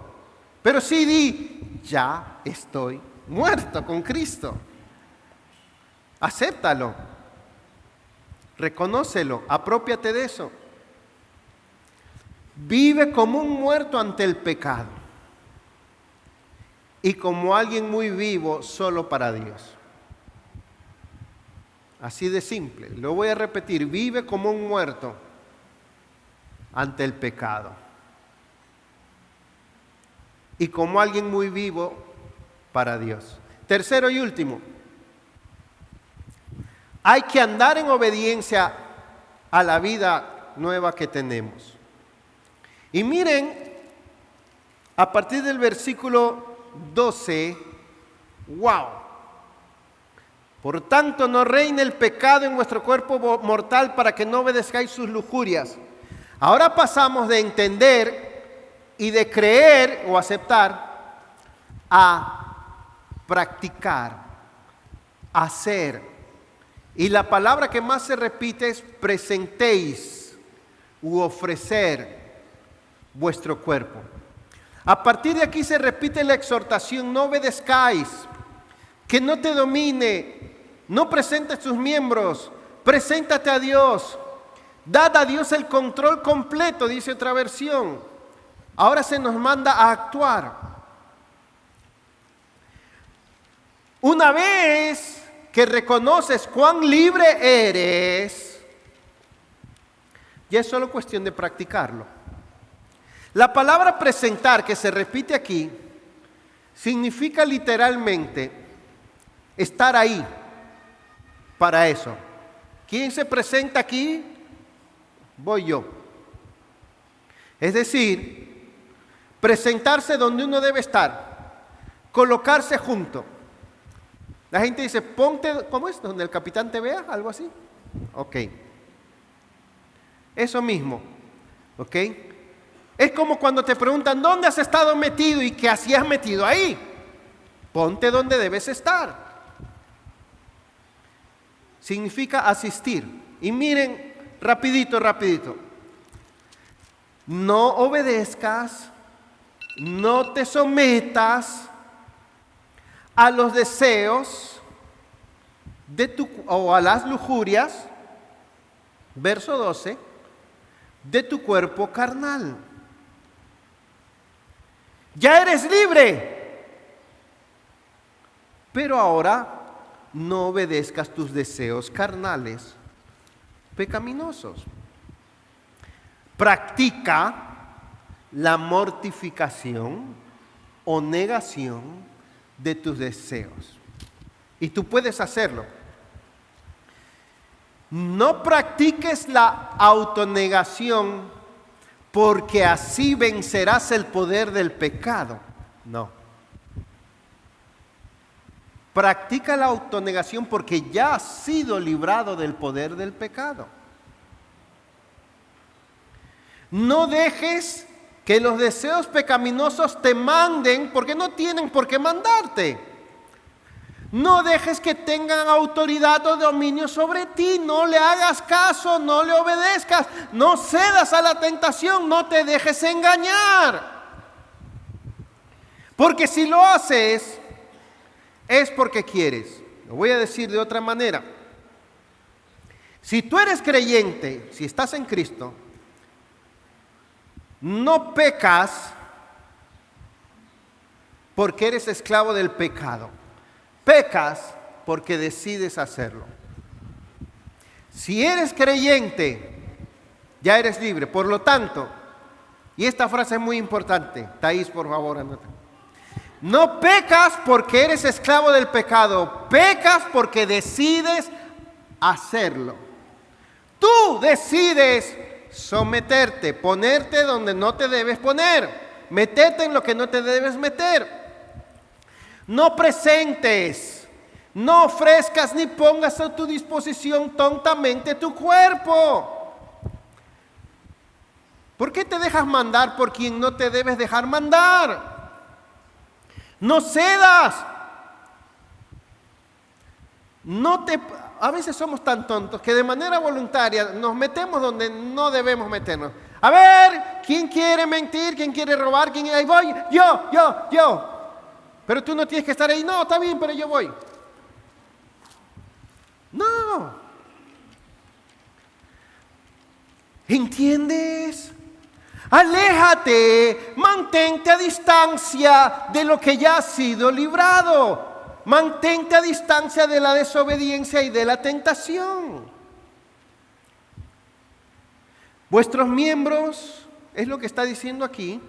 pero sí di: ya estoy muerto con Cristo. Acéptalo, reconócelo, aprópiate de eso. Vive como un muerto ante el pecado y como alguien muy vivo solo para Dios. Así de simple, lo voy a repetir: vive como un muerto ante el pecado y como alguien muy vivo para Dios. Tercero y último, hay que andar en obediencia a la vida nueva que tenemos. Y miren, a partir del versículo 12, ¡wow! Por tanto, no reine el pecado en vuestro cuerpo mortal para que no obedezcáis sus lujurias. Ahora pasamos de entender y de creer o aceptar a practicar, hacer Y la palabra que más se repite es presentéis u ofrecer vuestro cuerpo. A partir de aquí se repite la exhortación: no obedezcáis, que no te domine, no presentes tus miembros, preséntate a Dios, dad a Dios el control completo, dice otra versión. Ahora se nos manda a actuar. Una vez que reconoces cuán libre eres, ya es solo cuestión de practicarlo. La palabra presentar, que se repite aquí, significa literalmente estar ahí para eso. ¿Quién se presenta aquí? Voy yo. Es decir, presentarse donde uno debe estar, colocarse junto. La gente dice, ponte, ¿cómo es? Donde el capitán te vea, algo así. Ok. Eso mismo. Ok. Es como cuando te preguntan, ¿dónde has estado metido y qué hacías metido ahí? Ponte donde debes estar. Significa asistir. Y miren, rapidito. No obedezcas, no te sometas a los deseos o a las lujurias, verso 12, de tu cuerpo carnal. Ya eres libre, pero ahora no obedezcas tus deseos carnales pecaminosos. Practica la mortificación o negación de tus deseos. Y tú puedes hacerlo. No practiques la autonegación porque así vencerás el poder del pecado. No. Practica la autonegación porque ya has sido librado del poder del pecado. No dejes que los deseos pecaminosos te manden, porque no tienen por qué mandarte. No dejes que tengan autoridad o dominio sobre ti. No le hagas caso, no le obedezcas, no cedas a la tentación, no te dejes engañar. Porque si lo haces, es porque quieres. Lo voy a decir de otra manera. Si tú eres creyente, si estás en Cristo, no pecas porque eres esclavo del pecado. Pecas porque decides hacerlo. Si eres creyente, ya eres libre. Por lo tanto, y esta frase es muy importante, Thais, por favor, anota. No pecas porque eres esclavo del pecado, pecas porque decides hacerlo. Tú decides someterte, ponerte donde no te debes poner, meterte en lo que no te debes meter. No presentes, no ofrezcas ni pongas a tu disposición tontamente tu cuerpo. ¿Por qué te dejas mandar por quien no te debes dejar mandar? No cedas. A veces somos tan tontos que de manera voluntaria nos metemos donde no debemos meternos. A ver, ¿quién quiere mentir? ¿Quién quiere robar? Ahí voy, yo. Pero tú no tienes que estar ahí. No, está bien, pero yo voy. No. ¿Entiendes? Aléjate, mantente a distancia de lo que ya ha sido librado. Mantente a distancia de la desobediencia y de la tentación. Vuestros miembros, es lo que está diciendo aquí.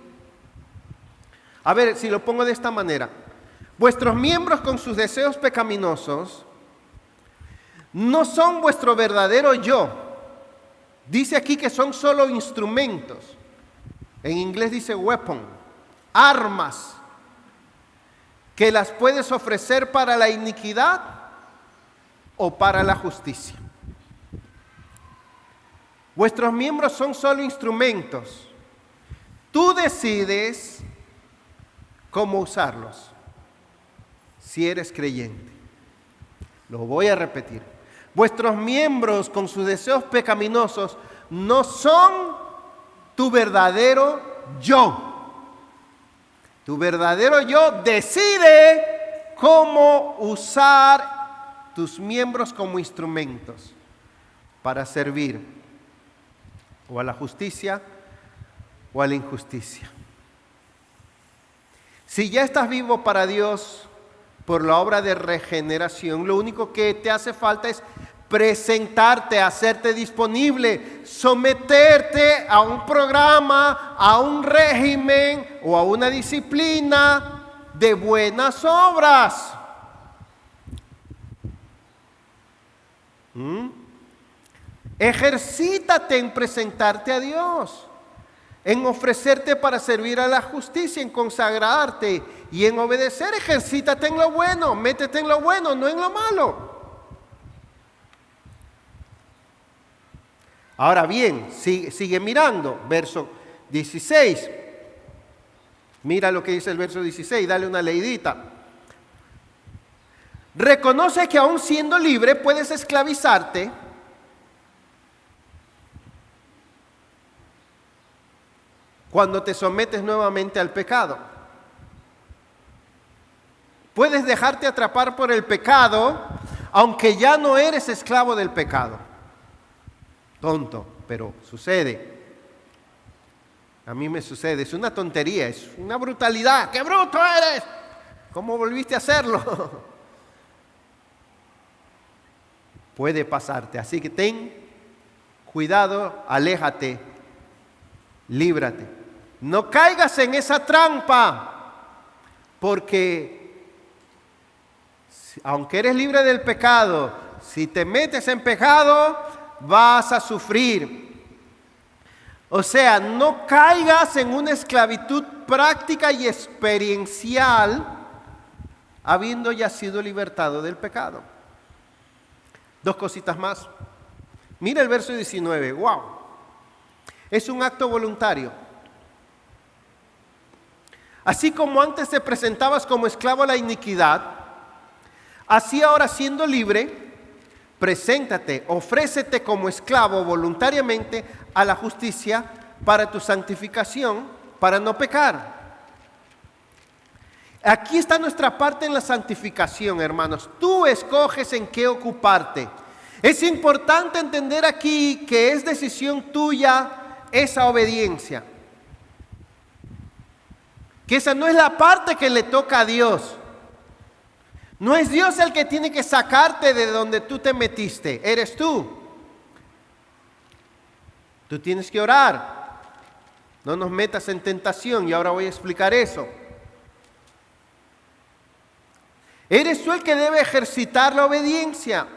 A ver, si lo pongo de esta manera. Vuestros miembros con sus deseos pecaminosos no son vuestro verdadero yo. Dice aquí que son solo instrumentos. En inglés dice weapon, armas, que las puedes ofrecer para la iniquidad o para la justicia. Vuestros miembros son solo instrumentos. Tú decides cómo usarlos, si eres creyente. Lo voy a repetir. Vuestros miembros con sus deseos pecaminosos no son tu verdadero yo. Tu verdadero yo decide cómo usar tus miembros como instrumentos para servir o a la justicia o a la injusticia. Si ya estás vivo para Dios por la obra de regeneración, lo único que te hace falta es presentarte, hacerte disponible, someterte a un programa, a un régimen o a una disciplina de buenas obras. Ejercítate en presentarte a Dios, en ofrecerte para servir a la justicia, en consagrarte y en obedecer. Ejercítate en lo bueno, métete en lo bueno, no en lo malo. Ahora bien, sigue mirando, verso 16. Mira lo que dice el verso 16, dale una leidita. Reconoce que aún siendo libre puedes esclavizarte cuando te sometes nuevamente al pecado. Puedes dejarte atrapar por el pecado, aunque ya no eres esclavo del pecado. Tonto, pero sucede. A mí me sucede, es una tontería, es una brutalidad. ¡Qué bruto eres! ¿Cómo volviste a hacerlo? Puede pasarte, así que ten cuidado, aléjate, líbrate. No caigas en esa trampa, porque aunque eres libre del pecado, si te metes en pecado, vas a sufrir. O sea, no caigas en una esclavitud práctica y experiencial, habiendo ya sido libertado del pecado. Dos cositas más. Mira el verso 19. ¡Wow! Es un acto voluntario. Así como antes te presentabas como esclavo a la iniquidad, así ahora siendo libre, preséntate, ofrécete como esclavo voluntariamente a la justicia para tu santificación, para no pecar. Aquí está nuestra parte en la santificación, hermanos. Tú escoges en qué ocuparte. Es importante entender aquí que es decisión tuya esa obediencia. Que esa no es la parte que le toca a Dios. No es Dios el que tiene que sacarte de donde tú te metiste, eres tú. Tú tienes que orar. No nos metas en tentación y ahora voy a explicar eso. Eres tú el que debe ejercitar la obediencia.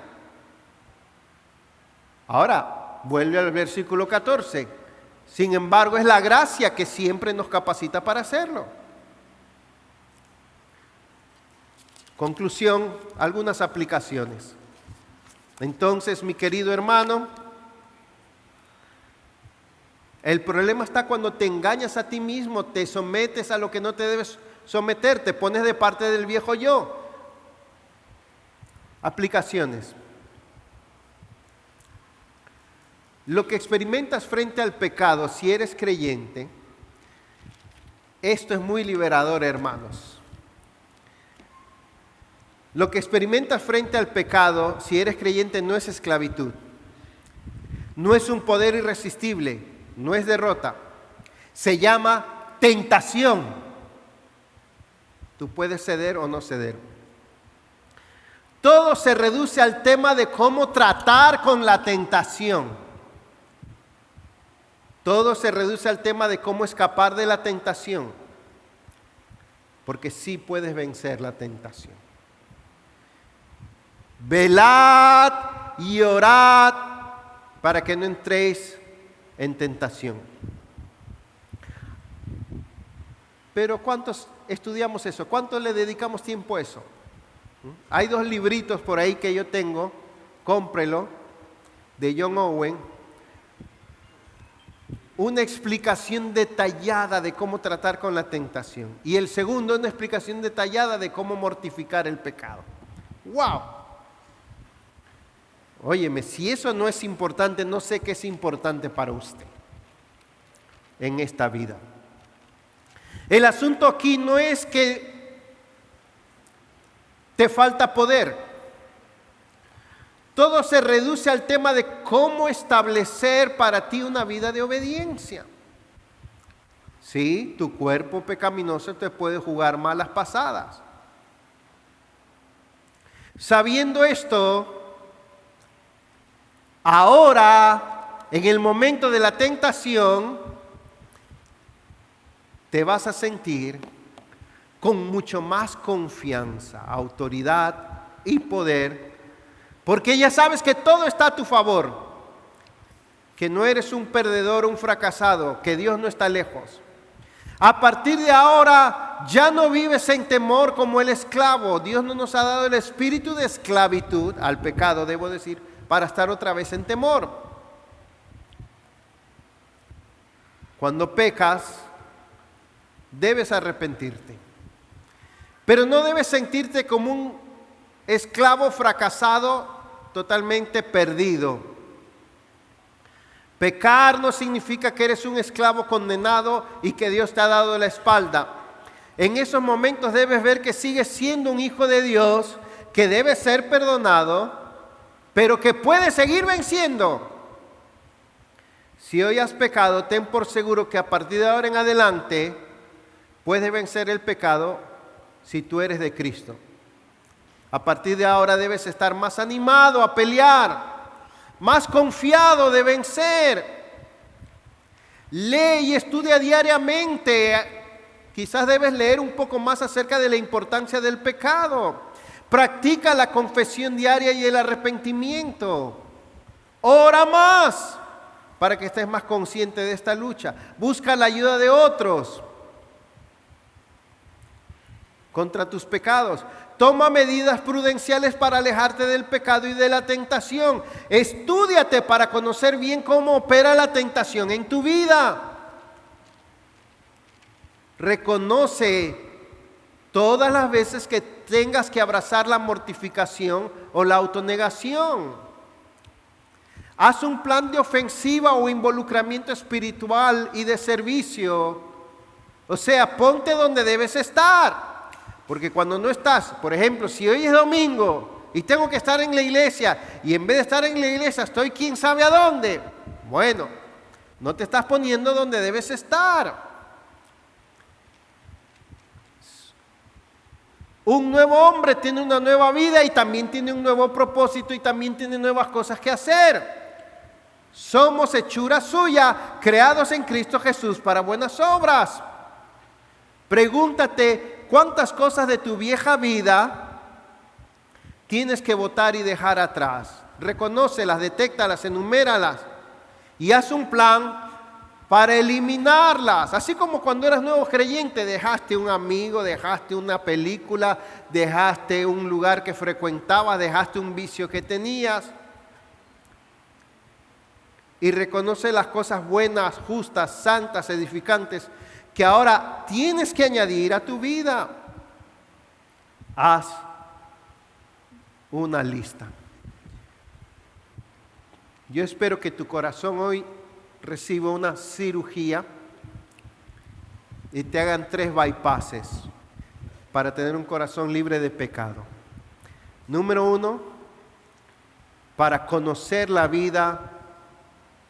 Ahora, vuelve al versículo 14. Sin embargo, es la gracia que siempre nos capacita para hacerlo. Conclusión, algunas aplicaciones. Entonces, mi querido hermano, el problema está cuando te engañas a ti mismo, te sometes a lo que no te debes someter, te pones de parte del viejo yo. Aplicaciones. Lo que experimentas frente al pecado, si eres creyente, esto es muy liberador, hermanos. Lo que experimentas frente al pecado, si eres creyente, no es esclavitud. No es un poder irresistible, no es derrota. Se llama tentación. Tú puedes ceder o no ceder. Todo se reduce al tema de cómo tratar con la tentación. Todo se reduce al tema de cómo escapar de la tentación. Porque sí puedes vencer la tentación. Velad y orad para que no entréis en tentación. Pero ¿cuántos estudiamos eso? ¿Cuánto le dedicamos tiempo a eso? Hay 2 libritos por ahí que yo tengo, cómprelo, de John Owen. Una explicación detallada de cómo tratar con la tentación. Y el segundo, una explicación detallada de cómo mortificar el pecado. ¡Wow! Óyeme, si eso no es importante, no sé qué es importante para usted en esta vida. El asunto aquí no es que te falta poder. Todo se reduce al tema de cómo establecer para ti una vida de obediencia. Sí, tu cuerpo pecaminoso te puede jugar malas pasadas. Sabiendo esto, ahora, en el momento de la tentación, te vas a sentir con mucho más confianza, autoridad y poder, porque ya sabes que todo está a tu favor, que no eres un perdedor o un fracasado, que Dios no está lejos. A partir de ahora ya no vives en temor como el esclavo. Dios no nos ha dado el espíritu de esclavitud, al pecado debo decir, para estar otra vez en temor. Cuando pecas, debes arrepentirte, pero no debes sentirte como un esclavo fracasado, totalmente perdido. Pecar no significa que eres un esclavo condenado y que Dios te ha dado la espalda. En esos momentos debes ver que sigues siendo un hijo de Dios, que debe ser perdonado, pero que puede seguir venciendo. Si hoy has pecado, ten por seguro que a partir de ahora en adelante puedes vencer el pecado si tú eres de Cristo. A partir de ahora debes estar más animado a pelear, más confiado de vencer. Lee y estudia diariamente. Quizás debes leer un poco más acerca de la importancia del pecado. Practica la confesión diaria y el arrepentimiento. Ora más para que estés más consciente de esta lucha. Busca la ayuda de otros contra tus pecados. Toma medidas prudenciales para alejarte del pecado y de la tentación. Estúdiate para conocer bien cómo opera la tentación en tu vida. Reconoce todas las veces que tengas que abrazar la mortificación o la autonegación. Haz un plan de ofensiva o involucramiento espiritual y de servicio. O sea, ponte donde debes estar. Porque cuando no estás, por ejemplo, si hoy es domingo y tengo que estar en la iglesia y en vez de estar en la iglesia estoy quién sabe a dónde, bueno, no te estás poniendo donde debes estar. Un nuevo hombre tiene una nueva vida y también tiene un nuevo propósito y también tiene nuevas cosas que hacer. Somos hechura suya, creados en Cristo Jesús para buenas obras. Pregúntate, ¿cuántas cosas de tu vieja vida tienes que botar y dejar atrás? Reconócelas, detéctalas, enuméralas y haz un plan para eliminarlas. Así como cuando eras nuevo creyente, dejaste un amigo, dejaste una película, dejaste un lugar que frecuentabas, dejaste un vicio que tenías. Y reconoce las cosas buenas, justas, santas, edificantes que ahora tienes que añadir a tu vida. Haz una lista. Yo espero que tu corazón hoy reciba una cirugía y te hagan 3 bypasses para tener un corazón libre de pecado. Número 1, para conocer la vida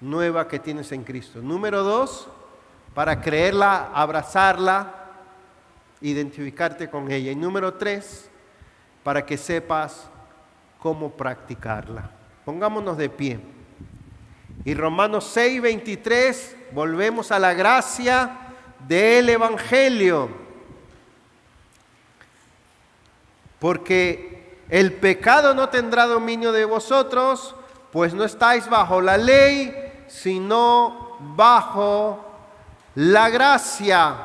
nueva que tienes en Cristo. Número 2, para creerla, abrazarla, identificarte con ella. Y número 3, para que sepas cómo practicarla. Pongámonos de pie. Y Romanos 6:23, volvemos a la gracia del Evangelio. Porque el pecado no tendrá dominio de vosotros, pues no estáis bajo la ley, sino bajo la gracia.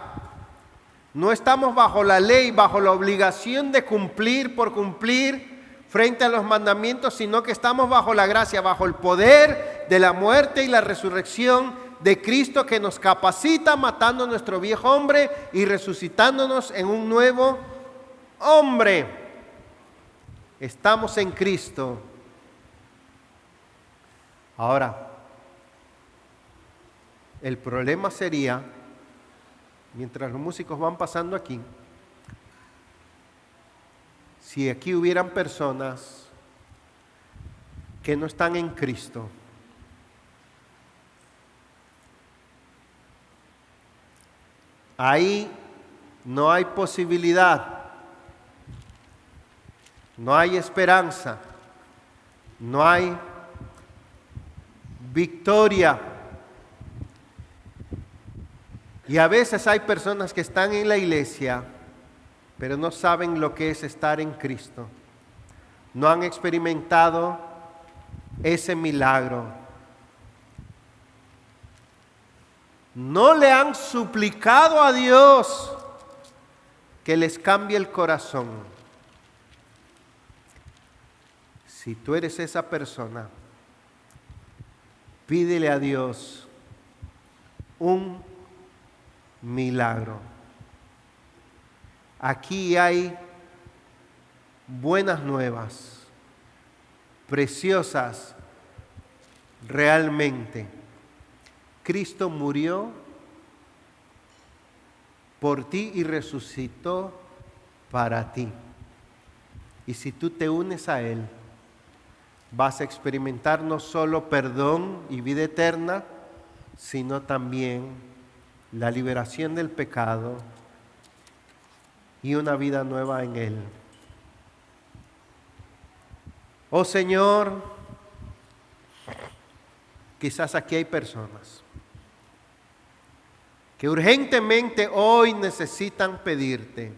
No estamos bajo la ley, bajo la obligación de cumplir por cumplir frente a los mandamientos, sino que estamos bajo la gracia, bajo el poder de la muerte y la resurrección de Cristo, que nos capacita matando nuestro viejo hombre y resucitándonos en un nuevo hombre. Estamos en Cristo Ahora, el problema sería, mientras los músicos van pasando aquí, si aquí hubieran personas que no están en Cristo, ahí no hay posibilidad, no hay esperanza, no hay victoria. Y a veces hay personas que están en la iglesia, pero no saben lo que es estar en Cristo. No han experimentado ese milagro. No le han suplicado a Dios que les cambie el corazón. Si tú eres esa persona, pídele a Dios un milagro. Aquí hay buenas nuevas, preciosas realmente. Cristo murió por ti y resucitó para ti. Y si tú te unes a Él, vas a experimentar no solo perdón y vida eterna, sino también la liberación del pecado y una vida nueva en Él. Oh Señor, quizás aquí hay personas que urgentemente hoy necesitan pedirte,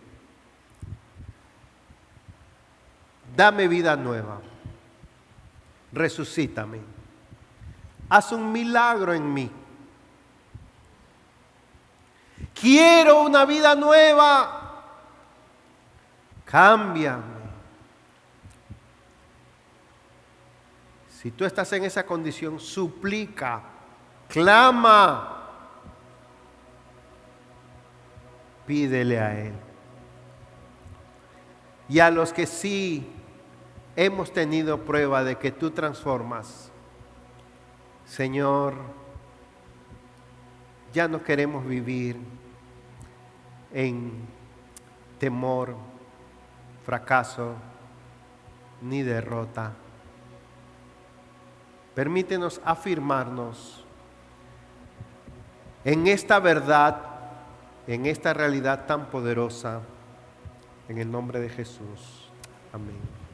dame vida nueva, resucítame, haz un milagro en mí. Quiero una vida nueva, cámbiame. Si tú estás en esa condición, suplica, clama, pídele a Él. Y a los que sí hemos tenido prueba de que tú transformas, Señor, ya no queremos vivir en temor, fracaso ni derrota. Permítenos afirmarnos en esta verdad, en esta realidad tan poderosa, en el nombre de Jesús. Amén.